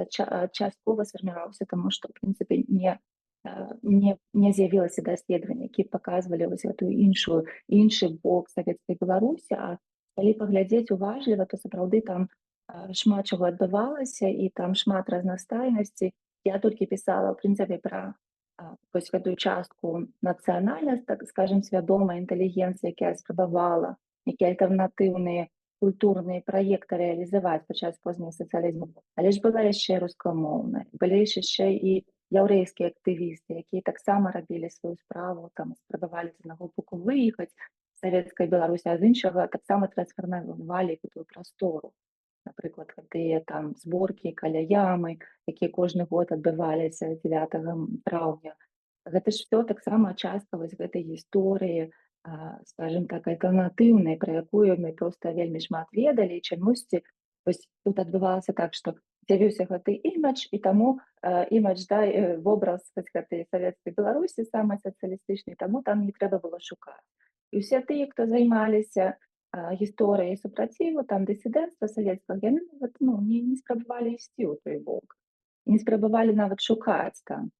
часткова сфарміраваўся, таму што ў прынцыпе не з'явілася даследаванні, які паказвалі вось гэтую іншы бок савецкай Беларусі, а калі паглядзець уважліва, то сапраўды там шмат чаго адбывалася і там шмат разнастайнасці. Я толькі пісала, ў прынцыпе, пра вось гэтую частку нацыянальнасць, так скажем, свядомая інтэлігенцыя, якая спрабавала нейкія альтэрнатыўныя культурныя праекты рэалізаваць падчас позняга сацыялізму, але ж была яшчэ рускамоўная, былі яшчэ і яўрэйскія актывісты, якія таксама рабілі сваю справу, там спрабавалі з аднаго боку выехаць з савецкай Беларусі, а з іншага таксама трансфармавалі гэтую прастору. Напрыклад, гэтыя там зборкі каля ямы, якія кожны год адбываліся 9 траўня. Гэта ж всё таксама частка вось гэтай гісторыі, скажем так, альтэрнатыўнай, пра якую мы проста вельмі шмат ведалі, і чамусьці вось тут адбывалася так, што з'явіўся гэты імідж, і таму імідж, вобраз гэтай савецкай Беларусі самай сацыялістычнай, таму там не трэба было шукаць. І ўсе тыя, хто займаліся гісторыяй супраціву, там дысідэнцтва савецкага, яны не спрабавалі ісці ў той бок, не спрабавалі нават шукаць там.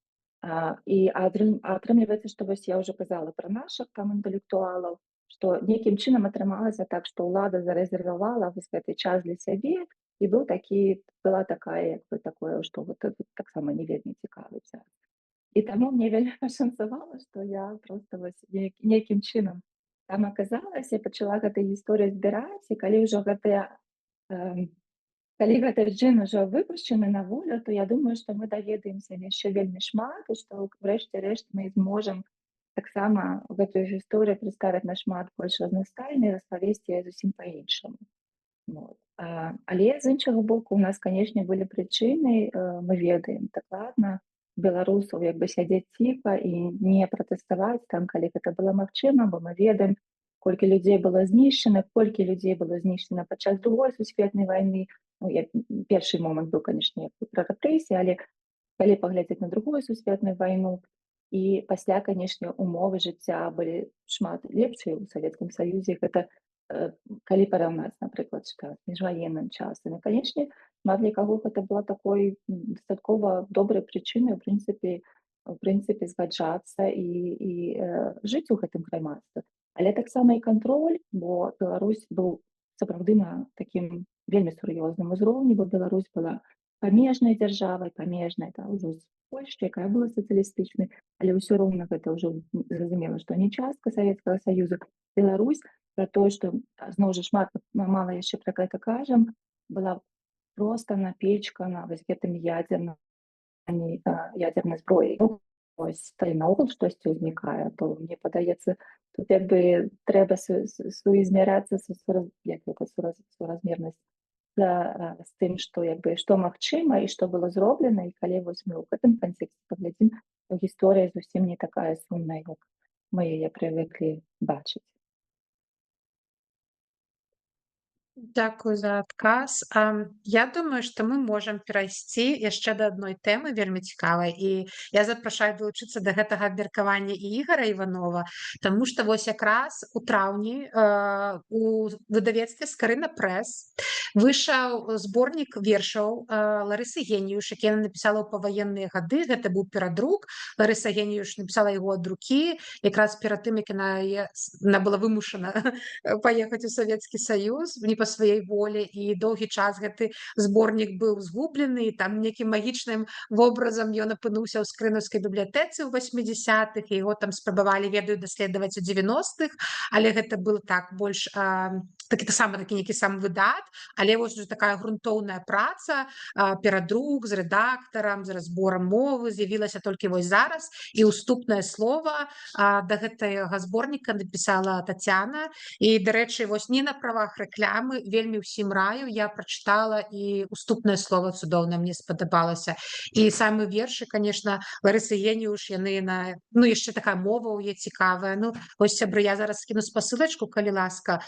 І атрымліваецца, што вось я ўжо казала пра нашых там інтэлектуалаў, што нейкім чынам атрымалася так, што ўлада зарэзервавала вось гэты час для сябе, і была такая, як бы такое, што таксама не вельмі цікавы час. І таму мне вельмі пашанцавала, што я проста вось нейкім чынам там аказалася, пачала гэтай гісторыі збіраць, і калі гэты джин ўжо выпушчаны на волю, то я думаю, што мы даведаемся яшчэ вельмі шмат, і што ўрэшце рэшт мы зможам таксама гэтую гісторыю прадставіць нашмат больш разнастайна і распавесці яе зусім па-іншаму. Але з іншага боку, у нас, канешне, былі прычыны, мы ведаем дакладна, беларусаў як бы сядзець ціха і не пратэставаць там, калі гэта было магчыма, бо мы ведаем, колькі людзей было знішчана, колькі людзей было знішчана падчас Другой сусветнай вайны. Першы момант быў, канешне, пра рэпрэсіі, але калі паглядзець на Другую сусветную вайну, і пасля, канешне, умовы жыцця былі шмат лепшыя ў Савецкім Саюзе, гэта калі параўнаць, напрыклад, з міжваенным часам. І, канешне, шмат для каго гэта была такой дастаткова добрай прычынай, у прынцыпе, згаджацца і жыць у гэтым грамадстве. Але таксама і кантроль, бо Беларусь быў сапраўды на такім вельмі сур'ёзным узроўні, бо Беларусь была памежнай дзяржавай, памежнай ўжо з Польшчай, якая была сацыялістычнай, але ўсё роўна гэта ўжо зразумела, што не частка Савецкага Саюзу. Беларусь, пра тое, што зноў жа мала яшчэ пра гэта кажам, была проста напечкана вось гэтымі ядзернай зброяй. Ось, калі наогул штосьці ўзнікае, то мне падаецца, тут як бы трэба суізмярацца суразмернасць з тым, што магчыма і што было зроблена, і калі вось мы ў гэтым кантэксце паглядзім, то гісторыя зусім не такая сумная, як мы яе прывыклі бачыць. Дзякую за адказ. Я думаю, што мы можам перайсці яшчэ да адной тэмы вельмі цікавай, і я запрашаю далучыцца да гэтага абмеркавання і Ігара Іванова, таму што вось якраз у траўні у выдавецтве «Скарына прэс» выйшаў зборнік вершаў Ларысы Геніюш, які яна напісала ў паваенныя гады. Гэта быў перадрук. Ларыса Геніюш напісала яго ад рукі, якраз перад тым, як яна была вымушана паехаць у Савецкі Саюз, не па сваёй волі, і доўгі час гэты зборнік быў згублены, і там нейкім магічным вобразам ён апынуўся ў скрынаўскай бібліятэцы ў 80-х, і яго там спрабавалі, ведаю, даследаваць у 90-х, але гэта был так больш такі нейкі сам выдат, але вось уже такая грунтоўная праца, перадрук з рэдактарам, з разборам мовы з'явілася толькі вось зараз, і ўступнае слова да гэтага зборніка напісала Тацяна. І, дарэчы, вось не на правах рэклямы, вельмі ўсім раю, я прачытала, і уступнае слова цудоўна мне спадабалася. І самы вершы, конечно, Ларысы Єніуш, яны яшчэ такая мова ў яе цікавая. Вось, сябры, я зараз скіну спасылачку, калі ласка,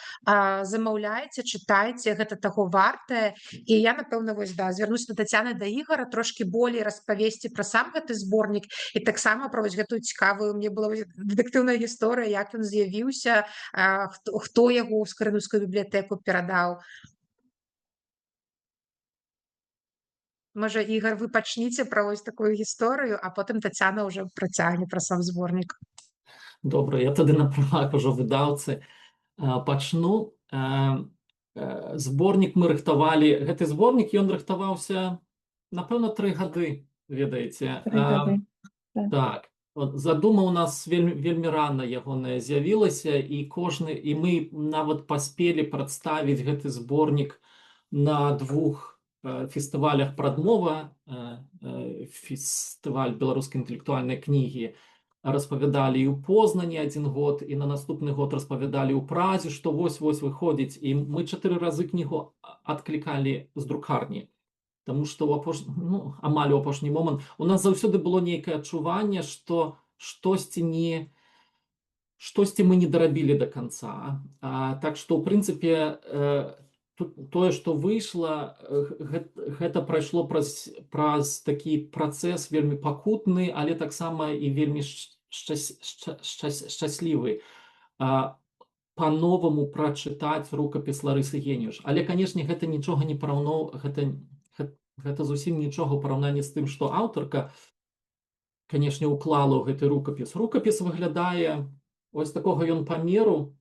замаўляйце, чытайце, гэта таго вартае. І я, напэўна, звярнуся да Тацяны, да Ігара, трошкі болей распавесці пра сам гэты зборнік, і таксама пра вось гэтую цікавую, мне была дэтэктыўная гісторыя, як ён з'явіўся, хто яго ў скрынаўскую бібліятэку перадаў. Можа, Ігар, вы пачніце пра вось такую гісторыю, а потым Тацяна ўжо працягне пра сам зборнік. Добра, я тады на правах ужо выдаўцы пачну. Зборнік мы рыхтавалі. Гэты зборнік, ён рыхтаваўся, напэўна, 3 гады, ведаеце. 3 гады. Так. Задума ў нас вельмі рана ягоная з'явілася, і мы нават паспелі прадставіць гэты зборнік на 2 фестывалях прадмова, фестываль беларускай інтэлектуальнай кнігі, распавядалі і ў Познані 1 год, і на наступны год распавядалі ў Празе, што вось-вось выходзіць, і мы 4 разы кнігу адклікалі з друкарні. Таму што амаль у апошні момант у нас заўсёды было нейкае адчуванне, што штосьці мы не дарабілі да канца. Так што, ў прынцыпе, тое, што выйшла, гэта прайшло праз такі працэс вельмі пакутны, але таксама і вельмі шчаслівы. Па-новаму прачытаць рукапіс Ларысы Єніуш. Але, канешне, гэта нічога не гэта зусім нічога ў параўнанні з тым, што аўтарка, канешне, уклала ў гэты рукапіс. Рукапіс выглядае ось такога ён памеру,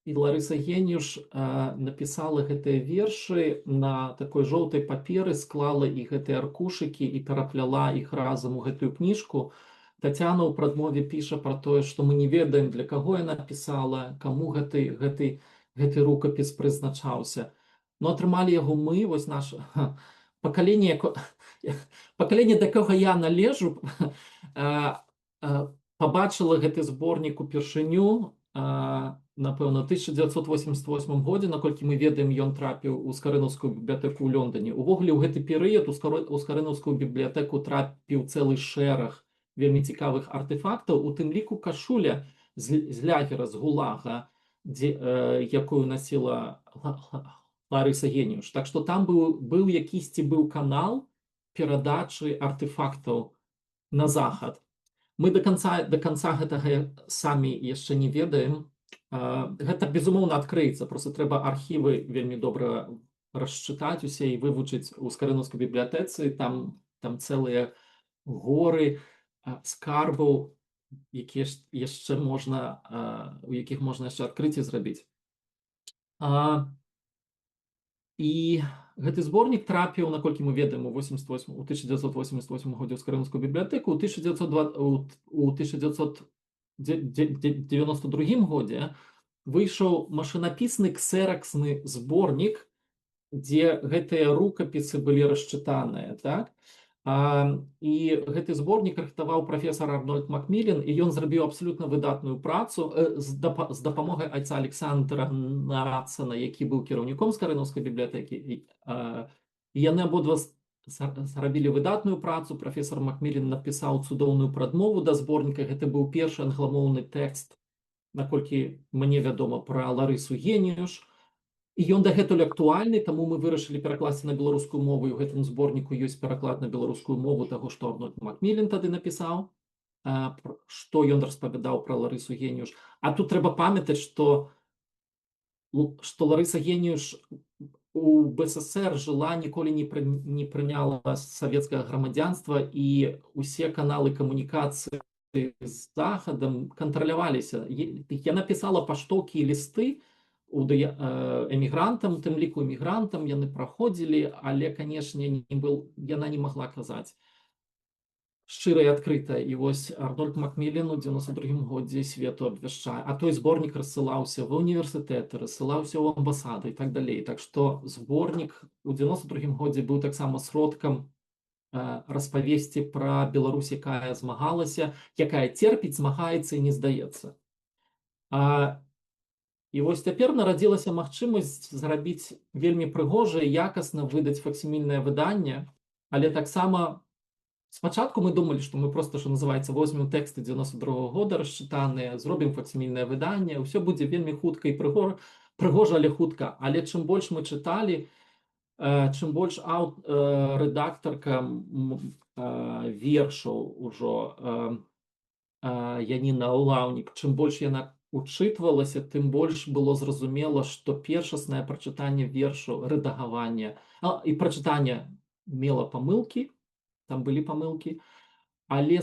і Ларыса Єніуш напісала гэтыя вершы на такой жоўтай паперы, склала і гэтыя аркушыкі і перапляла іх разам у гэтую кніжку. Тацяна ў прадмове піша пра тое, што мы не ведаем, для каго яна пісала, каму гэты рукапіс прызначаўся. Атрымалі яго мы, вось наше пакаленне, да якога я належу, пабачыла гэты зборнік упершыню, напэўна, 1988 годзе, наколькі мы ведаем, ён трапіў у скарынаўскую бібліятэку ў Лондоне. Увогуле, ў гэты перыяд у скарынаўскую бібліятэку трапіў цэлы шэраг вельмі цікавых артефактаў, у тым ліку кашуля з лягера, з гулага, якую насіла Ларыса Єніуш. Так што там быў канал перадачы артефактаў на захад. Мы до конца гэтага самі яшчэ не ведаем. Гэта, безумоўна, адкрыецца, просто трэба архівы вельмі добра расчытаць усе і вывучыць у скарынаўскай бібліятэцы. Там цэлыя горы скарбаў, у якіх можна яшчэ адкрыцці зрабіць. І гэты зборнік трапіў, наколькі мы ведаем, у 1988 годзе ў скарынаўскую бібліятэку. У 1992 годзе выйшаў машынапісны ксераксны зборнік, дзе гэтыя рукапісы былі расчытаныя, так? І гэты зборнік рыхтаваў прафесар Арнольд Макміллен, і ён зрабіў абсалютна выдатную працу з дапамогай айца Александра Нарацана, які быў кіраўніком скарынаўскай бібліятэкі. Яны абодва зрабілі выдатную працу. Прафесар Макміллен напісаў цудоўную прадмову да зборніка. Гэта быў першы англамоўны тэкст, наколькі мне вядома, пра Ларысу Єніуш. І ён дагэтуль актуальны, таму мы вырашылі перакласці на беларускую мову, і ў гэтым зборніку ёсць пераклад на беларускую мову таго, што Арнольд Макміллен тады напісаў, што ён распавядаў пра Ларысу Єніуш. А тут трэба памятаць, што Ларыса Єніуш у БССР жыла, ніколі не прыняла савецкае грамадзянства, і усе каналы камунікацыі з захадам кантраляваліся. Яна пісала паштоўкі і лісты эмігрантам, у тым ліку эмігрантам, яны праходзілі, але, канешне, яна не магла казаць шчыра і адкрыта. І вось Арнольд Макміллен у 92-м годзе свету абвяшчае, а той зборнік рассылаўся ва ўніверсітэты, рассылаўся ў амбасады і так далей. Так што зборнік у 92-м годзе быў таксама сродкам распавесці пра Беларусь, якая змагалася, якая церпіць, змагаецца і не здаецца. І вось цяпер нарадзілася магчымасць зрабіць вельмі прыгожа і якасна выдаць факсімільнае выданне, але таксама спачатку мы думалі, што мы проста, што называецца, возьмем тэксты 92-го года расчытаныя, зробім факсімільнае выданне, ўсё будзе вельмі хутка і прыгожа, але хутка. Але чым больш мы чыталі, чым больш рэдактарка вершаў ужо Яніна Лаўнік, чым больш яна учытвалася, тым больш было зразумела, што першаснае прачытанне вершу, рэдагаванне і прачытанне мела памылкі, там былі памылкі, але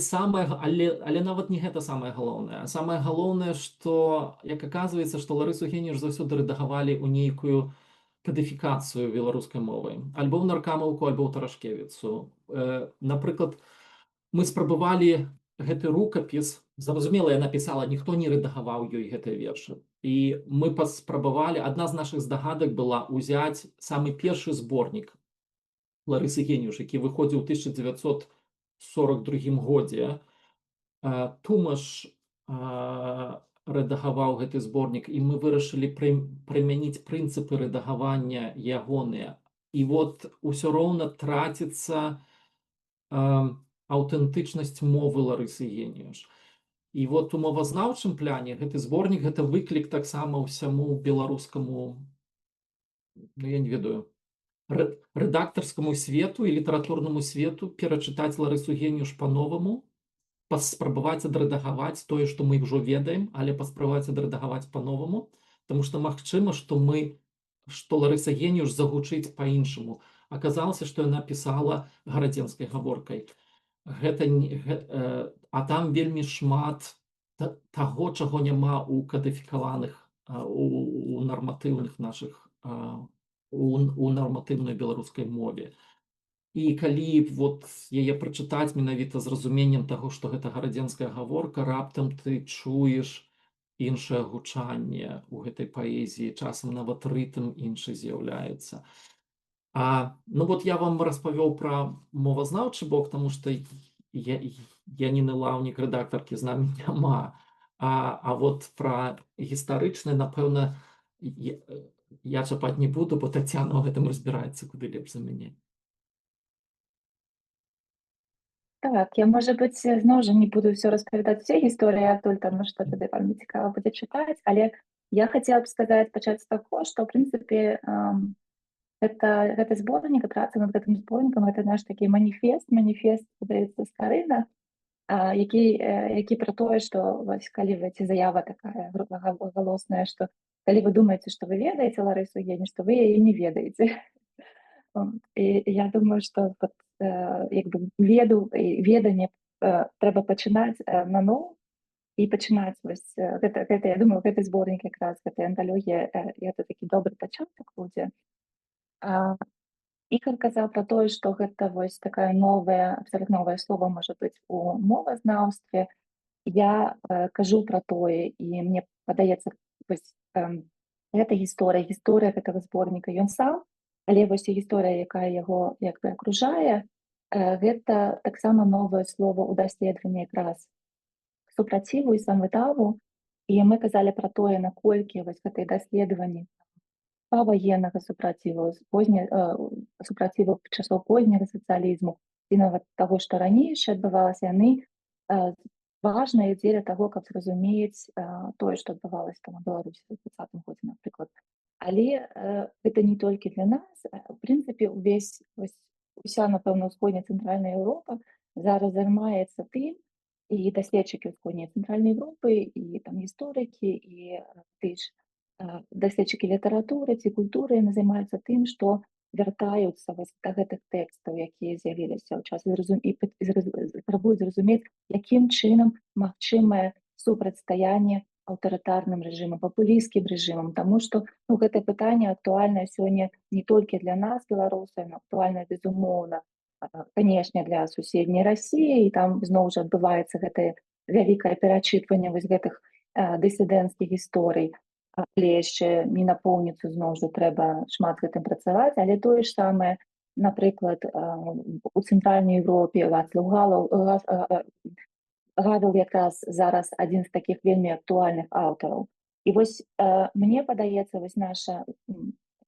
нават не гэта самае галоўнае. Самае галоўнае, што, як аказваецца, што Ларысу Геніюш заўсёды рэдагавалі ў нейкую кадыфікацыю беларускай мовы, альбо ў наркамаўку, альбо ў Тарашкевіцу. Напрыклад, мы спрабавалі гэты рукапіс, зразумела, яна пісала, ніхто не рэдагаваў ёй гэтыя вершы. І мы паспрабавалі, адна з нашых здагадак была ўзяць самы першы зборнік Ларысы Геніюш, які выходзіў у 1942 годзе. Тумаш рэдагаваў гэты зборнік, і мы вырашылі прымяніць прынцыпы рэдагавання ягоныя. І вот усё роўна траціцца аўтэнтычнасць мовы Ларысы Геніюш. І вот у мовазнаўчым пляне гэты зборнік, гэта выклік таксама ўсяму беларускаму, я не ведаю, рэдактарскаму свету і літаратурнаму свету перачытаць Ларысу Геніюш па-новаму, паспрабаваць адрэдагаваць тое, што мы ўжо ведаем, але паспрабаваць адрэдагаваць па-новаму, таму што магчыма, што Ларыса Геніюш загучыць па-іншаму. Аказалася, што яна пісала гарадзенскай гаворкай. А там вельмі шмат таго, чаго няма ў кадыфікаваных, у нарматыўных нашых, у нарматыўнай беларускай мове. І калі вот яе прачытаць менавіта з разуменнем таго, што гэта гарадзенская гаворка, раптам ты чуеш іншае гучанне ў гэтай паэзіі, часам нават рытм іншы з'яўляецца. Ну вот я вам распавёў пра мовазнаўчы бок, таму што Яніны Лаўнік, рэдактаркі, з намі няма. А вот пра гістарычны, напэўна, я чапаць не буду, бо Тацяна ў гэтым разбіраецца куды лепш за мяне. Так, я, может быть, зноў жа не буду ўсё распавядаць усе гісторыі адтуль, таму што тады вам не цікава будзе чытаць, але я хацела б сказаць, пачаць з таго, што, ў прынцыпе, гэты зборнік, праца над гэтым зборнікам, гэта наш такі маніфест, падаецца, з Карына, які пра тое, што вось калі ці заява такая галосная, што калі вы думаеце, што вы ведаеце Ларысу Геніюш, то вы яе не ведаеце. І я думаю, што веданне трэба пачынаць наноў і пачынаць вось гэта, я думаю, гэты зборнік якраз, гэта анталогія, гэта такі добры пачатак будзе. Ігор казаў пра тое, што гэта вось такая новая, абсалютна новае слова можа быць у мовазнаўстве. Я кажу пра тое, і мне падаецца, вось гэта гісторыя гэтага зборніка, ён сам, але вось і гісторыя, якая яго як бы акружае, гэта таксама новае слова ў даследаванні якраз супраціву і самвыдаву. І мы казалі пра тое, наколькі вось гэтыя даследаванні паваеннага супраціву, супраціву часоў позняга сацыялізму і нават таго, што раней яшчэ адбывалася, яны важныя дзеля таго, каб зразумець тое, што адбывалася там у Беларусі ў 20-м годзе, напрыклад. Але гэта не толькі для нас. У прынцыпе, уся, напэўна, ўсходняя цэнтральная Еўропа зараз займаецца тым, і даследчыкі ўсходняй цэнтральнай Еўропы, і там гісторыкі, і ты ж даследчыкі літаратуры ці культуры, яны займаюцца тым, што вяртаюцца да гэтых тэкстаў, якія з'явіліся ў час, і спрабуюць зразумець, якім чынам магчымае супрацьстаянне аўтарытарным рэжымам, папулісцкім рэжымам, таму што ну, гэта пытанне актуальнае сёння не толькі для нас, беларусаў, но актуальна, безумоўна, канешне, для суседняй Расіі, і там зноў жа адбываецца гэтае вялікае перачытванне вось гэтых дысідэнцкіх гісторый, але яшчэ не напоўніцу зноў жа трэба шмат гэтым працаваць, але тое ж самае, напрыклад, у цэнтральнай Еўропе Гавел якраз зараз адзін з такіх вельмі актуальных аўтараў. І вось мне падаецца, вось наша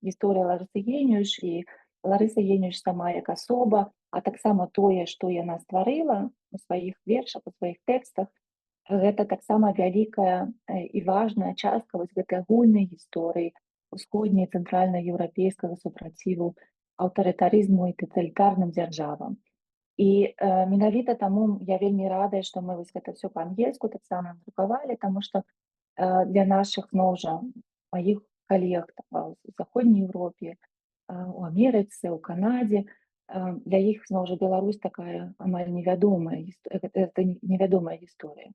гісторыя Ларысы Геніуш і Ларыса Геніуш сама як асоба, а таксама тое, што яна стварыла у сваіх вершах, у сваіх тэкстах, гэта таксама вялікая і важная частка вось гэтай агульнай гісторыі усходняй цэнтральна-еўрапейскага супраціву аўтарытарызму і таталітарным дзяржавам. І менавіта таму я вельмі радая, што мы вось гэта ўсё па-ангельску таксама друкавалі, таму што для нашых зноў жа маіх калег у заходняй Еўропе, у Амерыцы, у Канадзе, для іх зноў жа Беларусь такая амаль невядомая гісторыя.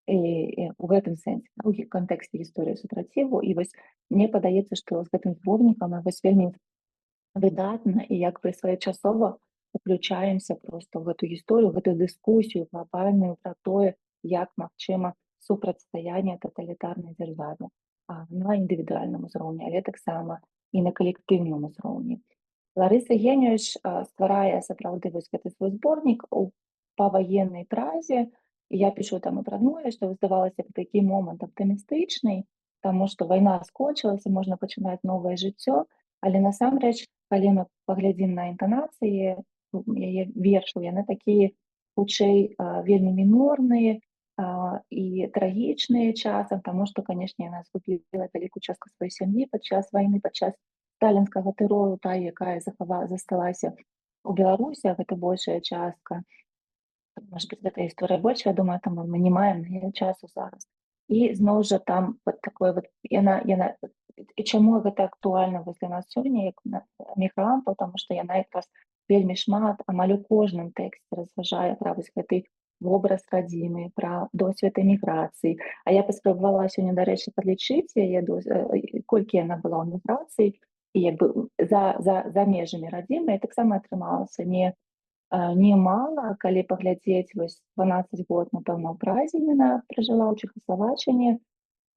І у гэтым сэнсе, у кантэксце гісторыі супраціву. І вось мне падаецца, што з гэтым зборнікам вось вельмі выдатна і як бы своечасова уключаемся просто в эту гісторыю, в эту дыскусію глобальную про тое, як магчыма супрацьстаянне таталітарнай дзяржаве на індывідуальным узроўні, але таксама і на калектыўным узроўні. Ларыса Геніуш стварае сапраўды вось гэты свой зборнік у паваеннай празе. Я пишу там і пра адное, што здавалася б такі момант аптымістычны, таму што вайна скончылася, можна пачынаць новае жыццё, але насамрэч, калі мы паглядзім на інтанацыі яе вершаў, яны такія хутчэй вельмі мінорныя і трагічныя часам, таму што, канешне, яна згубіла вялікую частку сваёй сям'і падчас вайны, падчас сталінскага тэрору, тая, якая засталася у Беларусі, гэта большая частка. Может быть, гэта гісторыя больш вядомая, таму мы не маем часу зараз. І зноў жа там вот такое вот яна і чаму гэта актуальна для нас сёння як мігрантаў, таму што яна якраз вельмі шмат амаль у кожным тэксце разважае пра вось гэты вобраз радзімы, пра досвед эміграцыі. А я паспрабавала сёння, дарэчы, падлічыць яе колькі яна была ў эміграцыі і як бы за межамі радзімы, і таксама атрымалася немало, калі паглядзець вось 12 год, напэўна, у празе яна пражыла ў Чэхаславаччыне,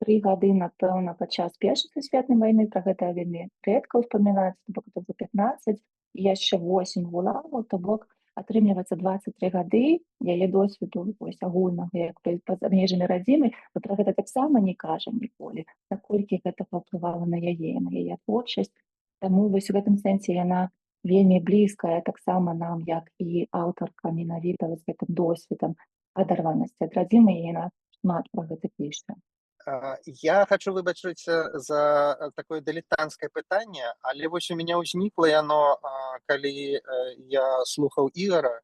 3 гады, напэўна, падчас Першай сусветнай вайны, пра гэта вельмі рэдка ўспамінаецца, то бок за 15, і яшчэ 8 гулагаў, то бок атрымліваецца 23 гады яе досведу вось агульнага, як па-за межамі радзімы, мы пра гэта таксама не кажам ніколі, наколькі гэта паўплывала на яе творчасць. Таму вось у гэтым сэнсе яна вельмі блізкая таксама нам, як і аўтарка менавіта з гэтым досведам адарванасці ад радзімы, і яна шмат пра гэта піша. Я хочу выбачыцца за такое дылетантскае пытанне, але вось у мяне ўзнікла яно, калі я слухаў Ігара.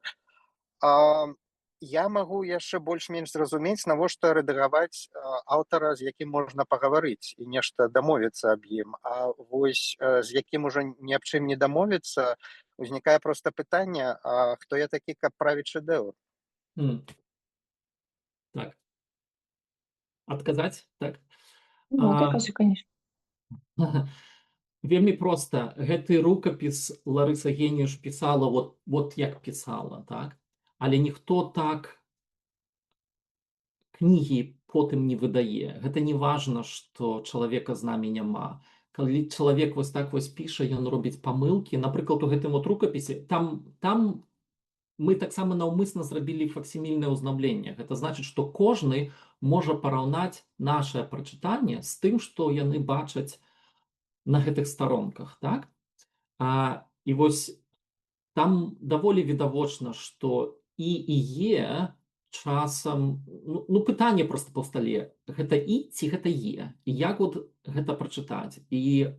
Я магу яшчэ больш-менш зразумець, навошта рэдагаваць аўтара, з якім можна пагаварыць і нешта дамовіцца аб ім. А вось з якім ужо ні аб чым не дамовіцца, узнікае проста пытанне, хто я такі, каб правіць шэдэўр? Так. Адказаць? Так. Ну, ты кажы, конечно. Вельмі проста. Гэты рукапіс Ларыса Геніуш пісала вот як пісала, так? Але ніхто так кнігі потым не выдае. Гэта не важна, што чалавека з намі няма. Калі чалавек вось так вось піша, ён робіць памылкі. Напрыклад, у гэтым вот рукапісе, там мы таксама наўмысна зрабілі факсімільнае ўзнаўленне. Гэта значыць, што кожны можа параўнаць нашае прачытанне з тым, што яны бачаць на гэтых старонках, так? І вось там даволі відавочна, што і часам, пытанне проста паўстае, гэта і ці гэта е, і як вот гэта прачытаць. І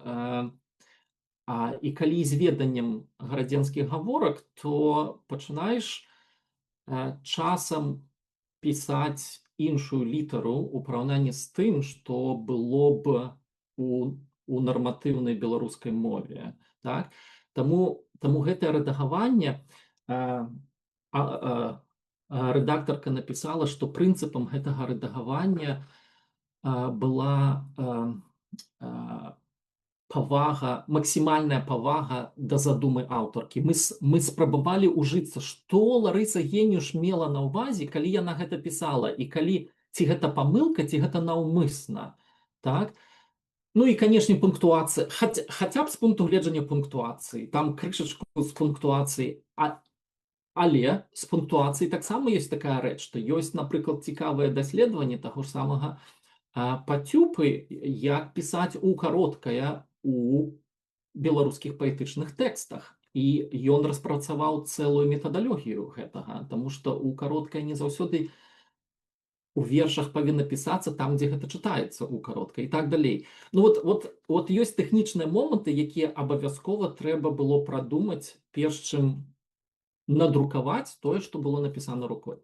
калі з веданнем гарадзенскіх гаворак, то пачынаеш часам пісаць іншую літару ў параўнанні з тым, што было б у нарматыўнай беларускай мове. Так? Таму гэтае рэдагаванне, рэдактарка напісала, што прынцыпам гэтага рэдагавання была павага, максімальная павага да задумы аўтаркі. Мы спрабавалі ўжыцца, што Ларыса Геніюш мела на ўвазе, калі яна гэта пісала, і калі ці гэта памылка, ці гэта наўмысна. Так? Ну і, канешне, пунктуацыя, хаця б з пункту гледжання пунктуацыі, там крышачку з пунктуацыі, але з пунктуацыі таксама ёсць такая рэч, што ёсць, напрыклад, цікавае даследаванне таго ж самага Пацюпы, як пісаць у кароткае у беларускіх паэтычных тэкстах. І ён распрацаваў цэлую метадалогію гэтага, таму што у кароткае не заўсёды у вершах павінна пісацца там, дзе гэта чытаецца ў кароткай і так далей. Ну вот ёсць тэхнічныя моманты, якія абавязкова трэба было прадумаць, перш чым надрукаваць тое, што было напісана рукой.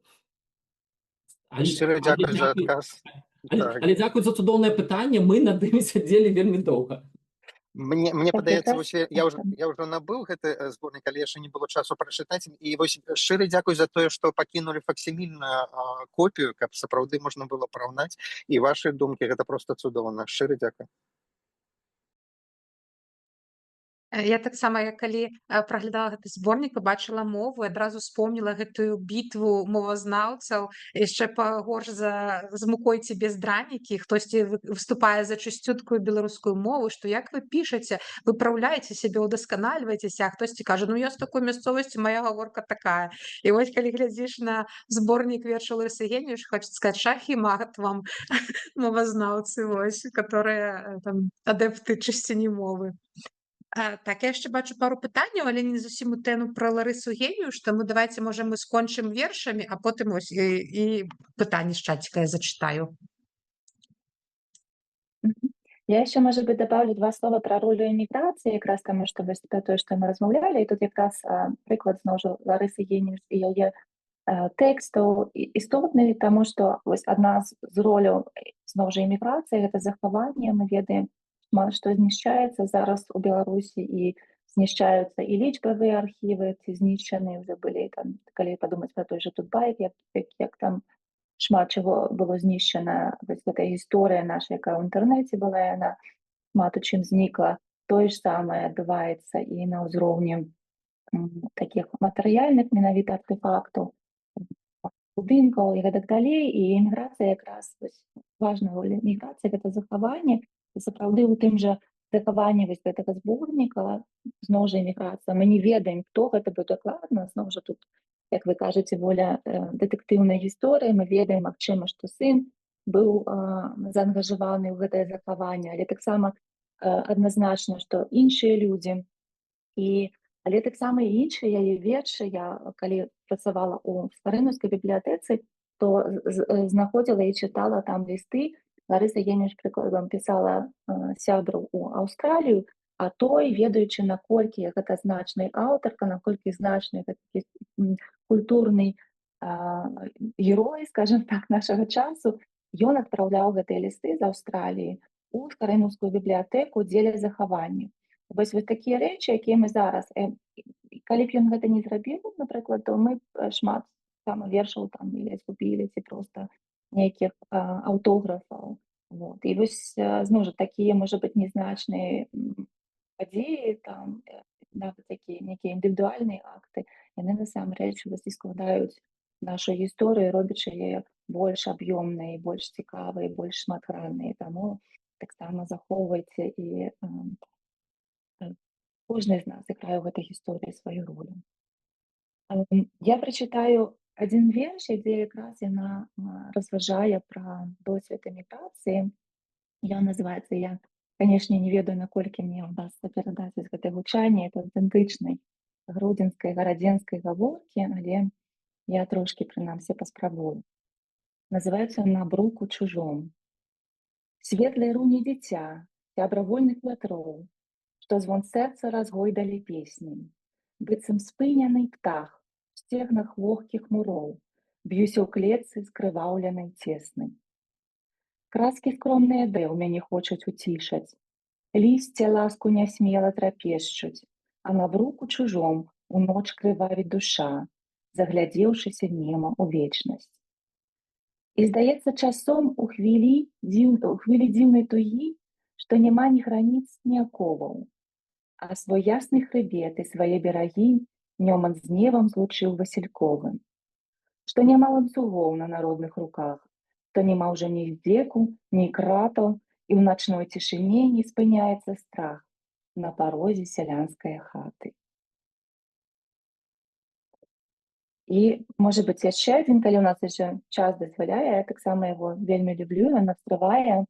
Шчыра дзякуй за адказ. Але дзякуй за цудоўнае пытанне, мы над імі сядзелі вельмі доўга. Мне падаецца, я ўжо набыў гэты зборнік, але яшчэ не было часу прачытаць. І вось шчыры дзякуй за тое, што пакінулі факсімільную копію, каб сапраўды можна было параўнаць. І вашы думкі, гэта проста цудоўна. Шчыры дзякуй. Я таксама, калі праглядала гэты зборнік, пабачыла мову, адразу вспомніла гэтую бітву мовазнаўцаў, яшчэ пагорш з мукой ці без дранікі, хтосьці выступае за чысцюткую беларускую мову, што як вы пішаце, выпраўляеце сябе, удасканальваецеся, а хтосьці кажа, ну я з такой мясцовасці, моя гаворка такая. І вось калі глядзіш на зборнік вершаў Ларысы Геніюш, хочацца сказаць, шах і мат вам мовазнаўцы, вось, которые там адэпты чысціні мовы. Так, я яшчэ бачу пару пытанняў, але не зусім у тэму пра Ларысу Геніюш, таму давайце, можа, мы скончым вершамі, а потым ось і пытанні з чаціка я зачытаю. Я еще, может быть, добавлю 2 слова про роль эміграцыі, якраз таму, што вось тое, што мы размаўлялі, і тут якраз прыклад зноў жа Ларысы Геніюш і яе тэкстаў істотны, таму што вось адна з роляў зноў жа эміграцыі гэта захаванне. Мы ведаем, мало што знішчаецца зараз у Беларусі, і знішчаюцца і лічбавыя архівы, ці знішчаныя ўжо былі, там, калі падумаць пра той жа Тутбайт, як там шмат чаго было знішчана, вось гэтая гісторыя наша, якая ў інтэрнэце была, яна шмат у чым знікла. Тое ж самае адбываецца і на ўзроўні такіх матэрыяльных менавіта артэфактаў, будынкаў і гэтак далей. І эміграцыя якраз важная роля эміграцыі гэта захаванне. І сапраўды у тым жа захаванні вось гэтага зборніка зноў жа эміграцыя. Мы не ведаем, хто гэта быў дакладна. Зноў жа тут, як вы кажаце, воля дэтэктыўнай гісторыі. Мы ведаем, магчыма, што сын быў заангажаваны ў гэтае захаванне, але таксама адназначна, што іншыя людзі. Але таксама і іншыя яе вершы. Я калі працавала ў Старынаўскай бібліятэцы, то знаходзіла і чытала там лісты. Ларыса Геніюш, прыкладам, пісала сябру ў Аўстралію, а той, ведаючы, наколькі гэта значны аўтарка, наколькі значны такі культурны герой, скажем так, нашага часу, ён адпраўляў гэтыя лісты з Аўстраліі у Старынаўскую бібліятэку дзеля захавання. Вось такія рэчы, якія мы зараз, калі б ён гэта не зрабіў, напрыклад, то мы шмат там вершаў там или згубілі, ці проста нейкіх аўтографаў. І вось зноў жа такія, можа быць, незначныя падзеі, там нават такія нейкія індывідуальныя акты, яны насамрэч і складаюць нашу гісторыю, робячы яе больш аб'ёмнай, больш цікавай, больш шматграннай. Таму таксама захоўвайце, і кожны з нас іграе ў гэтай гісторыі сваю ролю. Я прачытаю адзін верш, дзе якраз яна разважае пра досвед эміграцыі. Ён называецца, я, канешне, не ведаю, наколькі мне ўдасца перадаць гэтае гучанне, это ідэнтычнай гродзенскай гарадзенскай гаворкі, але я трошкі, прынамсі, паспрабую. Называецца «На бруку чужом». Светлай руні дзіця, сябра вольных вятроў, што звон сэрца разгойдалі песняй. Быццам спыняны птах, в сцегнах вогкіх муроў, б'юся ў клетцы скрываўленай цеснай. Краскі скромныя дэў мяне хочуць уцішаць, лісце ласку нясмела трапешчуць, а на бруку чужом у ноч крывавіць душа, заглядзеўшыся нема ў вечнасць. І здаецца часом у хвілі дзіўнай тугі, што няма ні граніц, ні аковаў, а свой ясны хрыбет і свае берагі Нёман з небам злучыў Васільковым, што няма ланцугоў на народных руках, то няма ўжо ні здзеку, ні кратаў, і ў начной цішыні не спыняецца страх на парозе сялянскай хаты. І, можа быць, яшчэ адзін, калі ў нас яшчэ час дазваляе, я таксама яго вельмі люблю, ён раскрывае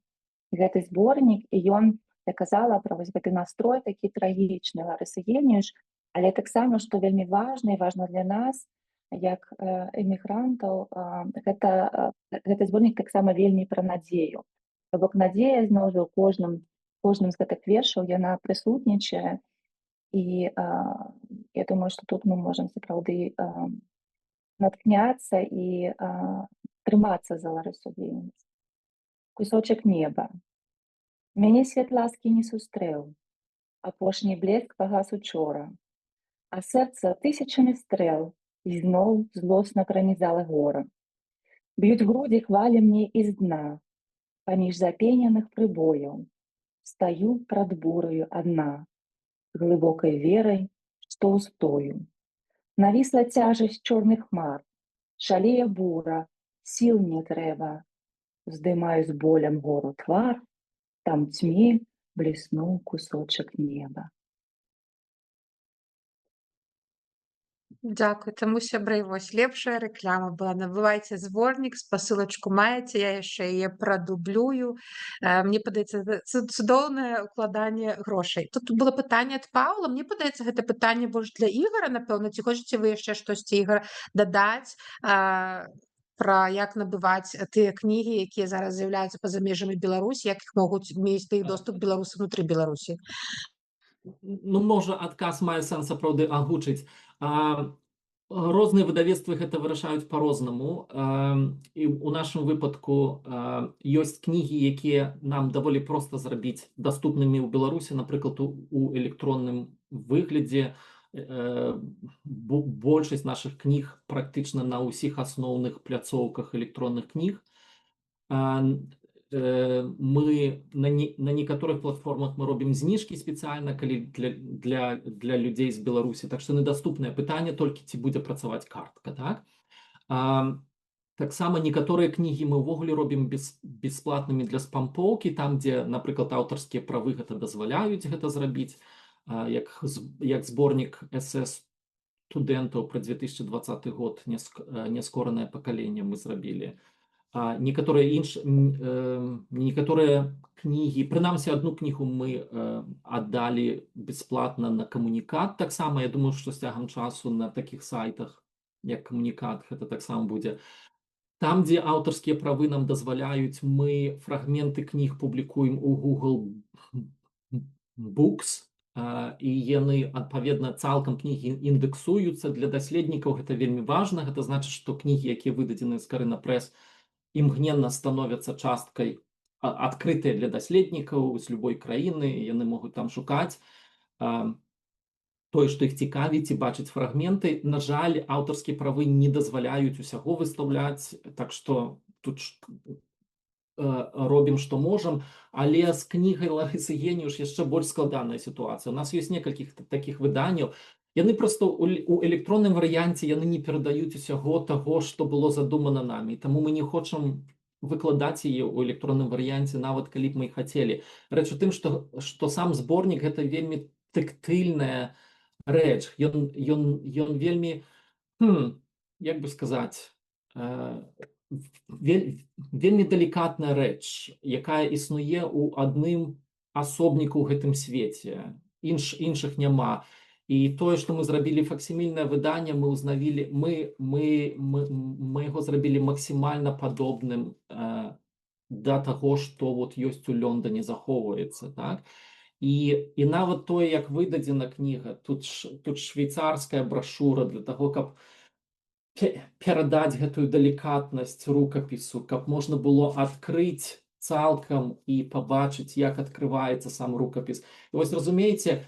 гэты зборнік, і ён, я казала пра вось гэты настрой такі трагічны, Ларысы Геніюш, але таксама, што вельмі важна і важна для нас, як эмігрантаў, гэты зборнік таксама вельмі пра надзею. То бок надзея, зноў жа, у кожным з гэтых вершаў яна прысутнічае, і я думаю, што тут мы можам сапраўды наткняцца і трымацца за Ларысу Геніюш. Кусочак неба. Мяне свет ласкі не сустрэў, апошні блеск пагас учора, а сэрца тысячамі стрэл ізноў злосна пранізала гора. Б'юць грудзі хвалі мне і з дна, паміж запененых прыбояў. Стаю прад бураю адна, глыбокай верай, што ўстою. Навісла цяжасць чорных хмар, шалее бура, сіл не трэба. Здымаю з болем гору твар, там цьме бліснуў кусочак неба. Дзякуй, таму сябры, вось лепшая рэкляма была. Набывайце зборнік, спасылачку маеце, я яшчэ яе прадублюю. Мне падаецца, цудоўнае укладанне грошай. Тут было пытанне ад Паўла. Мне падаецца, гэта пытанне больш для Ігара, напэўна. Ці хочаце вы яшчэ штосьці, Ігар, дадаць пра як набываць тыя кнігі, якія зараз з'яўляюцца па-за межамі Беларусі, як іх могуць мець да іх доступ беларусы ўнутры Беларусі? Ну, можа, адказ мае сэнс сапраўды агучыць. Розныя выдавецтвы гэта вырашаюць па-рознаму. І ў нашым выпадку ёсць кнігі, якія нам даволі проста зрабіць даступнымі ў Беларусі, напрыклад, у электронным выглядзе. Большасць нашых кніг практычна на ўсіх асноўных пляцоўках электронных кніг. Мы на некаторых платформах мы робім зніжкі спецыяльна, калі для людзей з Беларусі. Так што недаступнае пытанне толькі, ці будзе працаваць картка, так? Таксама некаторыя кнігі мы ўвогуле робім бесплатнымі для спампоўкі, там, дзе, напрыклад, аўтарскія правы гэта дазваляюць гэта зрабіць, як зборнік эсэ студэнтаў пра 2020 год, няскоранае пакаленне мы зрабілі. Некаторыя кнігі, прынамсі адну кнігу мы аддалі бясплатна на камунікат. Таксама, я думаю, што з цягам часу на такіх сайтах, як камунікат, гэта таксама будзе. Там, дзе аўтарскія правы нам дазваляюць, мы фрагменты кніг публікуем у Google Books, і яны, адпаведна, цалкам кнігі індэксуюцца. Для даследнікаў гэта вельмі важна. Гэта значыць, што кнігі, якія выдадзены з Карына Прэс, імгненна становяцца часткай адкрытыя для даследнікаў з любой краіны, яны могуць там шукаць тое, што іх цікавіць, і бачыць фрагменты. На жаль, аўтарскія правы не дазваляюць усяго выстаўляць, так што тут робім, што можам, але з кнігай Ларысы Геніюш яшчэ больш складаная сітуацыя. У нас ёсць некалькіх такіх выданняў. Яны проста у электронным варыянце яны не перадаюць усяго таго, што было задумана намі. Таму мы не хочам выкладаць яе ў электронным варыянце, нават калі б мы і хацелі. Рэч у тым, што сам зборнік гэта вельмі тактыльная рэч. Ён вельмі, як бы сказаць, вельмі далікатная рэч, якая існуе ў адным асобніку ў гэтым свеце. Іншых няма. І тое, што мы зрабілі факсімільнае выданне, мы яго зрабілі максімальна падобным да таго, што ёсць у Лондоне, захоўваецца, так? І нават тое, як выдадзена кніга, тут швейцарская брашура для таго, каб перадаць гэтую далікатнасць рукапісу, каб можна было адкрыць цалкам і пабачыць, як адкрываецца сам рукапіс. І вось, разумееце,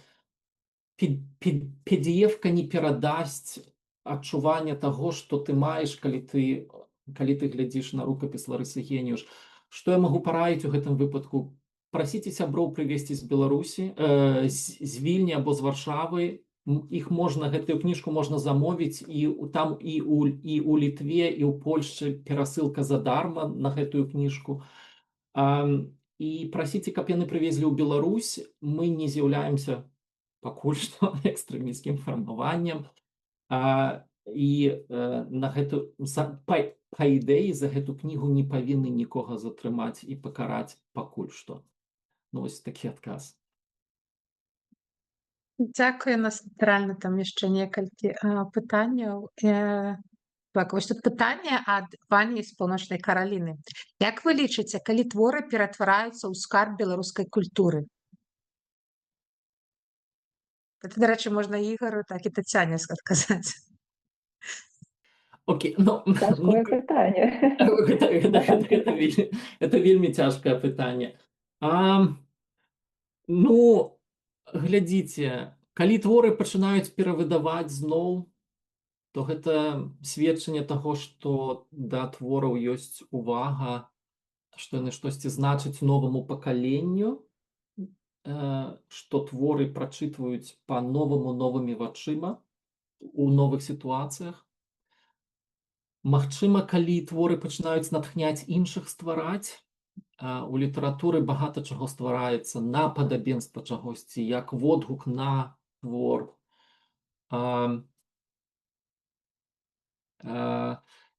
PDF-ка не перадасць адчування таго, што ты маеш, калі ты калі ты глядзіш на рукапіс Ларысы Геніуш. Што я магу параіць у гэтым выпадку? Прасіце сяброў прывезці з Беларусі, з Вільні або з Варшавы. Іх можна, гэтую кніжку можна замовіць там і у Літве, і ў Польшчы перасылка задарма на гэтую кніжку. І прасіце, каб яны прывезлі ў Беларусь. Мы не з'яўляемся пакуль што экстрэмісцкім фармаваннем. І на гэту, па ідэі, за гэту кнігу не павінны нікога затрымаць і пакараць пакуль што. Ну, вось такі адказ. Дзякую, нас натуральна там яшчэ некалькі пытанняў. Так, вось тут пытанне ад пані з Паўночнай Караліны. Як вы лічыце, калі творы ператвараюцца ў скарб беларускай культуры? Гэта, дарэчы, можна Ігару, так і Тацяне адказаць. Окей, ну, Цяжкое пытанне. гэта вельмі цяжкае пытанне. Ну, глядзіце, калі творы пачынаюць перавыдаваць зноў, то гэта сведчанне таго, што да твораў ёсць увага, што яны штосьці значаць новаму пакаленню, што творы прачытваюць па-новаму новымі вачыма у новых сітуацыях. Магчыма, калі творы пачынаюць натхняць іншых ствараць, у літаратуры багата чаго ствараецца на падабенства чагосьці, як водгук на твор.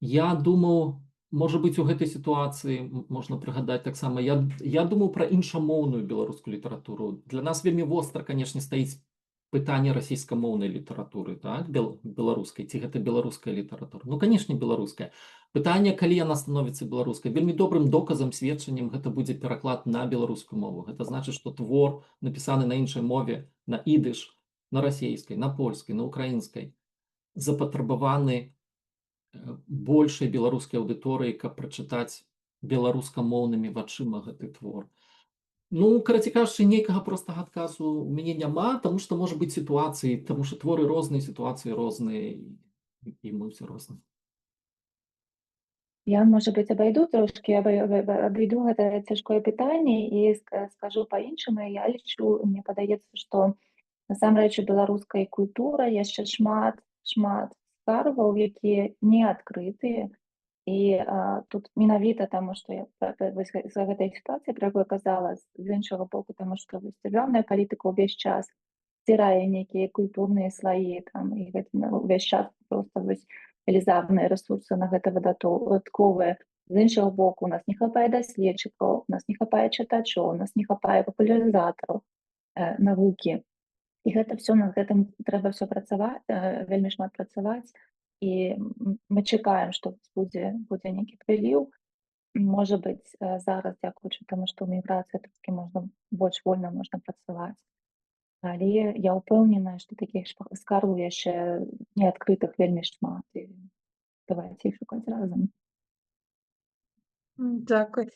Я думаў, можа быць, у гэтай сітуацыі можна прыгадаць таксама, я думаў пра іншамоўную беларускую літаратуру. Для нас вельмі востра, канешне, стаіць пытанне расійскамоўнай літаратуры, так, беларускай, ці гэта беларуская літаратура? Ну, канешне, беларуская. Пытанне, калі яна становіцца беларускай. Вельмі добрым доказам, сведчаннем гэта будзе пераклад на беларускую мову. Гэта значыць, што твор, напісаны на іншай мове, на ідыш, на расейскай, на польскай, на украінскай, запатрабаваны большай беларускай аўдыторыі, каб прачытаць беларускамоўнымі вачыма гэты твор. Ну, карацей кажучы, нейкага простага адказу ў мяне няма, таму што можа быць сітуацыі, таму што творы розныя, сітуацыі розныя, і мы ўсе розныя. Я, можа быць, абайду гэта цяжкое пытанне і скажу па-іншаму. Я лічу, мне падаецца, што насамрэч у беларускай культуры яшчэ шмат скарбаў, якія не адкрытыя. І тут менавіта таму, што я з гэтай сітуацыі, пра якую казала, з іншага боку, таму што дзяржаўная палітыка ўвесь час сцірае нейкія культурныя слаі, там, і гэта ўвесь час проста велізарныя рэсурсы на гэта выдатковыя. З іншага боку, у нас не хапае даследчыкаў, у нас не хапае чытачоў, у нас не хапае папулярызатараў навукі. І гэта все, над гэтым трэба все працаваць, вельмі шмат працаваць. І мы чакаем, што будзе нейкі прыліў. Можа быць, зараз, дзякуючы таму, што ў міграцыі трошкі можна больш вольна можна працаваць. Але я ўпэўненая, што такіх скарбаў яшчэ неадкрытых вельмі шмат. І давайце іх шукаць разам. Дзякуй.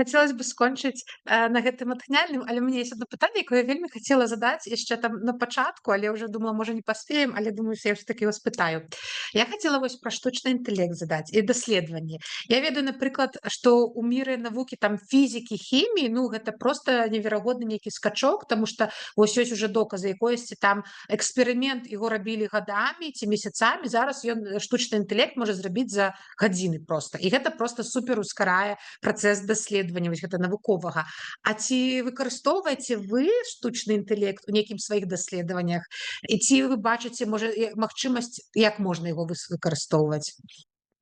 Хацелася б скончыць на гэтым натхняльным, але ў мяне ёсць адно пытанне, якое я вельмі хацела задаць яшчэ там на пачатку, але ўжо думала, можа, не паспеем, але думаю, я ўсё-такі его спытаю. Я хацела вось пра штучны інтэлект задаць і даследаванні. Я ведаю, напрыклад, што ў міры навукі там фізікі, хіміі, ну гэта проста неверагодны нейкі скачок, таму што вось ёсць уже доказы якосці там эксперымент, яго рабілі гадамі ці месяцамі, зараз ён штучны інтэлект можа зрабіць за гадзіны проста. І гэта проста супер ускарае працэс даследавання вось гэта навуковага. А ці выкарыстоўваеце вы штучны інтэлект у нейкім сваіх даследаваннях? І ці вы бачыце, можа, магчымасць, як можна яго выкарыстоўваць?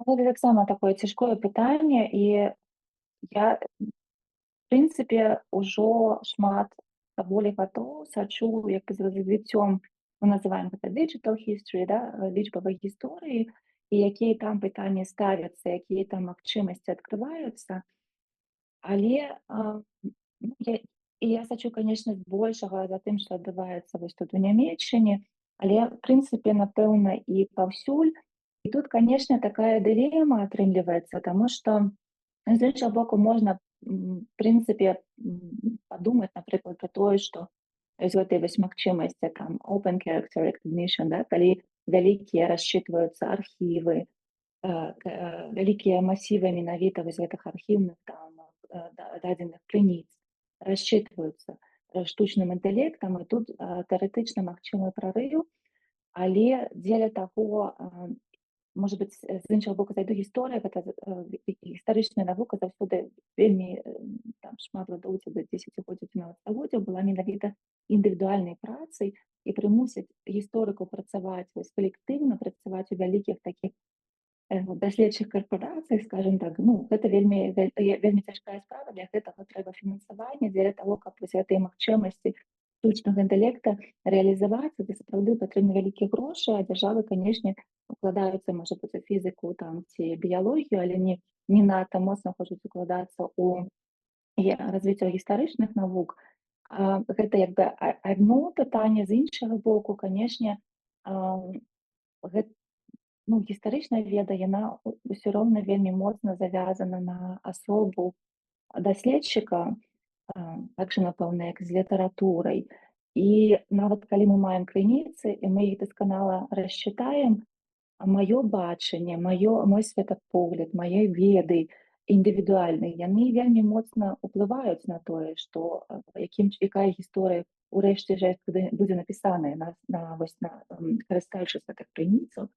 Гэта таксама такое цяжкое пытанне, і я, в прынцыпе, ўжо шмат даволі гадоў сачу як за развіццём, мы называем гэта digital history, да, лічбавай гісторыі, і якія там пытанні ставяцца, якія там магчымасці адкрываюцца. Але я сачу, конечно, збольшага за тым, што адбываецца вось тут у Нямецчыне, але, в прынцыпе, напэўна, і паўсюль. І тут, конечно, такая дылема атрымліваецца, таму што з іншага боку можна, в прынцыпе, падумаць, напрыклад, пра тое, што з гэтай вось магчымасці там open character recognition, да, калі вялікія расчытваюцца архівы, вялікія масівы менавіта вось гэтых архіўных там дадзеных крыніц расчытваюцца штучным інтэлектам, і тут тэарэтычна магчымы прарыў, але дзеля таго, можа быць, з іншага боку зайду, гісторыя, гэта гістарычная навука заўсёды вельмі там шмат гадоў ці да 10-годдзяў 19-годдзяў была менавіта індывідуальнай працай і прымусіць гісторыкаў працаваць вось калектыўна, працаваць у вялікіх такіх даследчых карпорацыях, скажем так, ну, гэта вельмі цяжкая справа, для гэтага трэба фінансаванне, дзеля таго, каб вось гэтыя магчымасці штучнага інтэлекта рэалізаваць, це сапраўды патрэбны вялікія грошы, а дзяржавы, канешне, укладаюцца, можа быць, у фізіку там ці біялогію, але не надта моцна хочуць укладацца ў развіццё гістарычных навук. Гэта як бы адно пытанне, з іншага боку, канешне, гістарычная веда, яна ўсё роўна вельмі моцна завязана на асобу даследчыка, так же, напэўна, як з літаратурай. І нават калі мы маем крыніцы, і мы іх дасканала расчытаем, маё бачанне, мой светапогляд, мае веды індывідуальныя, яны вельмі моцна ўплываюць на тое, што якая гісторыя ўрэшце рэшт будзе напісаная карыстаючыся гэтых крыніцаў.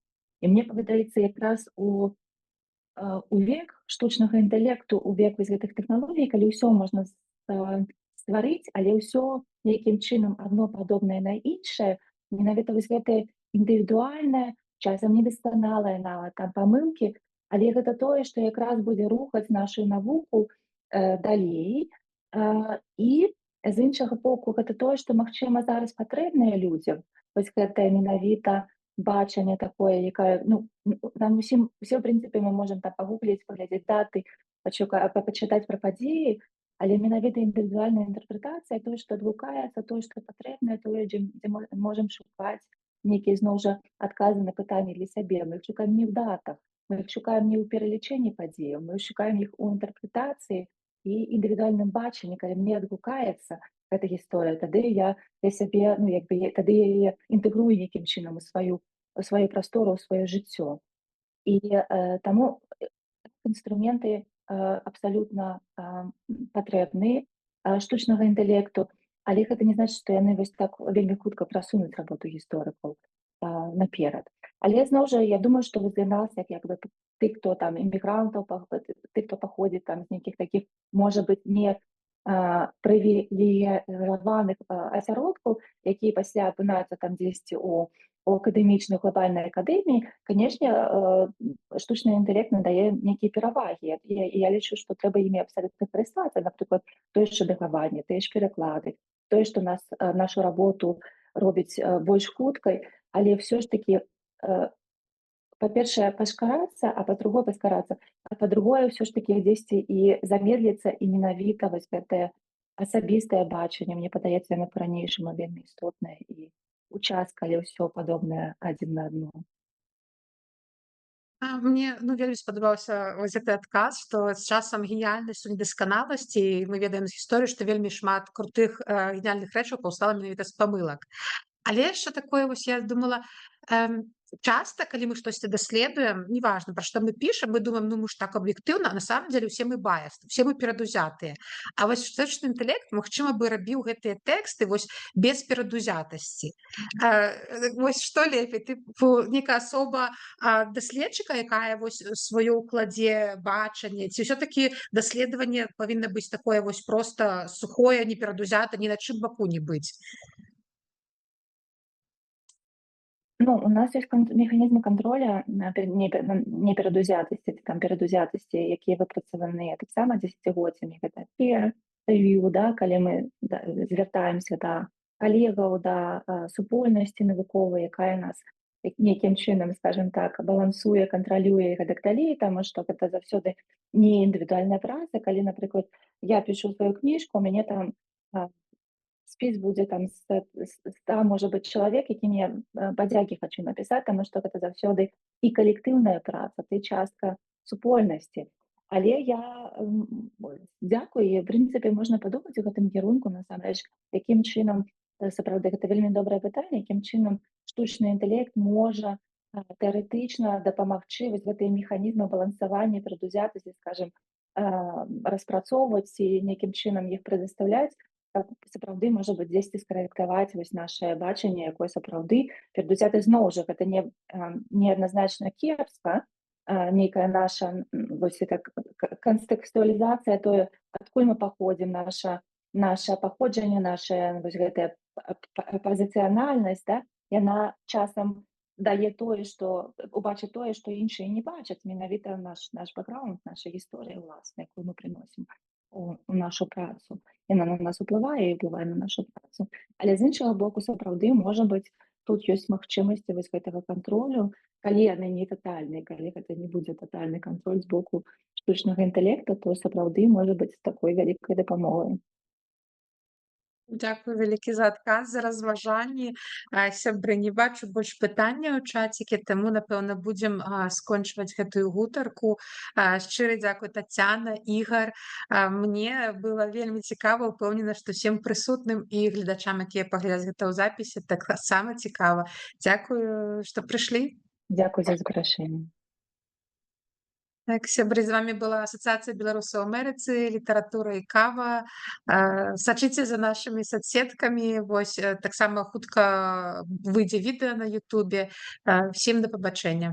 І мне падаецца, якраз у век штучнага інтэлекту, у век вось гэтых тэхналогій, калі ўсё можна стварыць, але ўсё нейкім чынам адно падобнае на іншае, менавіта вось гэтае індывідуальнае, часам недасканалае нават там памылкі, але гэта тое, што якраз будзе рухаць нашу навуку далей. І з іншага боку, гэта тое, што, магчыма, зараз патрэбнае людзям, вось гэтае менавіта бачанне такое, якое, ну, нам усе, в прынцыпе, мы можам там пагугліць, паглядзець даты, пачытаць пра падзеі, але менавіта індывідуальная інтэрпрэтацыя, тое, што адгукаецца, тое, што патрэбнае, тое, дзе мы можам шукаць нейкія, зноў жа, адказы на пытанні для сябе. Мы іх шукаем не ў датах, мы іх шукаем не ў пералічэнні падзеяў, мы шукаем іх у інтэрпрэтацыі і індывідуальным бачанні. Калі мне адгукаецца гэта гісторыя, тады я для сябе, ну, як бы, тады я яе інтэгрую нейкім чынам у сваю прастору, у сваё жыццё. І таму інструменты абсалютна патрэбны штучнага інтэлекту, але гэта не значыць, што яны вось так вельмі хутка прасунуць работу гісторыкаў наперад. Але, зноў жа, я думаю, што для нас, як бы ты, хто там іммігрантаў, ты, хто паходзіць там з нейкіх такіх, можа быць, не прывілеяваных асяродкаў, якія пасля апынаюцца там дзесьці у акадэмічнай глобальнай акадэміі, канешне, штучны інтэлект надае нейкія перавагі. Я лічу, што трэба імі абсалютна карыстацца. Напрыклад, тое ж рэдагаванне, тыя ж пераклады, тое, што нашу работу робіць больш хуткай, але ўсё ж такі, па-першае, пашкарацца, а па-другое, паскарацца, а па-другое, ўсё ж такі дзесьці і замедліцца, і менавіта вось гэтае асабістае бачанне, мне падаецца, яно па-ранейшаму вельмі істотнае і у час, калі ўсё падобнае адзін на адно. Мне вельмі спадабаўся вось гэты адказ, што з часам геніяльнасцю недасканаласці, мы ведаем з гісторыі, што вельмі шмат крутых геніяльных рэчаў паўстала менавіта з памылак. Але яшчэ такое, вось я думала, часта, калі мы штосьці даследуем, неважна, пра што мы пішам, мы думаем, ну, мы ж так аб'ектыўна, а на самом деле ўсе мы баясты, ўсе мы перадузятыя. А вось штучны інтэлект, магчыма, бы рабіў гэтыя тэксты вось без перадузятасці. Вось што лепей? Нейкая асоба даследчыка, якая вось сваё ўкладзе бачанне, ці ўсё-такі даследаванне павінна быць такое вось проста сухое, не перадузята, ні на чым баку не быць? Ну, у нас ёсць механізмы контроля неперадузятасці, там перадузятасці, якія выпрацаваныя таксама дзесяцігоддзямі. Гэта peer review, калі мы звяртаемся да калегаў, да супольнасці навуковай, якая нас нейкім чынам, скажем так, балансуе, кантралюе і гэтак далей, таму што гэта заўсёды не індывідуальная праца. Калі, напрыклад, я пішу сваю кніжку, у мяне там спіс будзе там 100, можа быць, чалавек, якім я падзякі хачу напісаць, таму што гэта заўсёды і калектыўная праца, ты частка супольнасці. Але я дзякую, і, в прынцыпе, можна падумаць у гэтым кірунку, насамрэч, якім чынам, сапраўды, гэта вельмі добрае пытанне, якім чынам штучны інтэлект можа тэарэтычна дапамагчы вось гэтыя механізмы балансавання, перадузятасці, скажем, распрацоўваць і нейкім чынам іх прадастаўляць, сапраўды, можа быць, дзесьці скарэктаваць вось нашае бачанне, якое сапраўды перадузятасць зноў жа гэта неадназначна кепска, нейкая наша вось эта кантэкстуалізацыя, тое, адкуль мы паходзім, наша паходжанне, наша вось гэтая пазіцыянальнасць, да, яна часам дае тое, што убачыць тое, што іншыя не бачаць, менавіта наш бэкграунд, наша гісторыя ўласная, якую мы прыносім у нашу працу. Яна на нас уплывае і ўплывае на нашу працу. Але з іншага боку, сапраўды, можа быць, тут ёсць магчымасці вось гэтага кантролю, калі яны не татальныя, калі гэта не будзе татальны кантроль з боку штучнага інтэлекта, то сапраўды можа быць такой вялікай дапамогай. Дзякую вялікі за адказ, за разважанні. Сябры, не бачу больш пытанняў у чацікі, таму, напэўна, будзем скончваць гэтую гутарку. Шчыры дзякуй, Тацяна, Ігар. Мне было вельмі цікава, упэўнена, што усім прысутным і гледачам, якія паглядзяць гэта ў запісе, таксама цікава. Дзякую, што прыйшлі. Дзякуй за запрашэнне. Так, сябры, з вами была Асацыяцыя беларусаў у Амерыцы, літаратура і кава. Сачыце за нашымі соцсеткамі. Вось таксама хутка выйдзе відэа на Ютубе. Всім да пабачэння.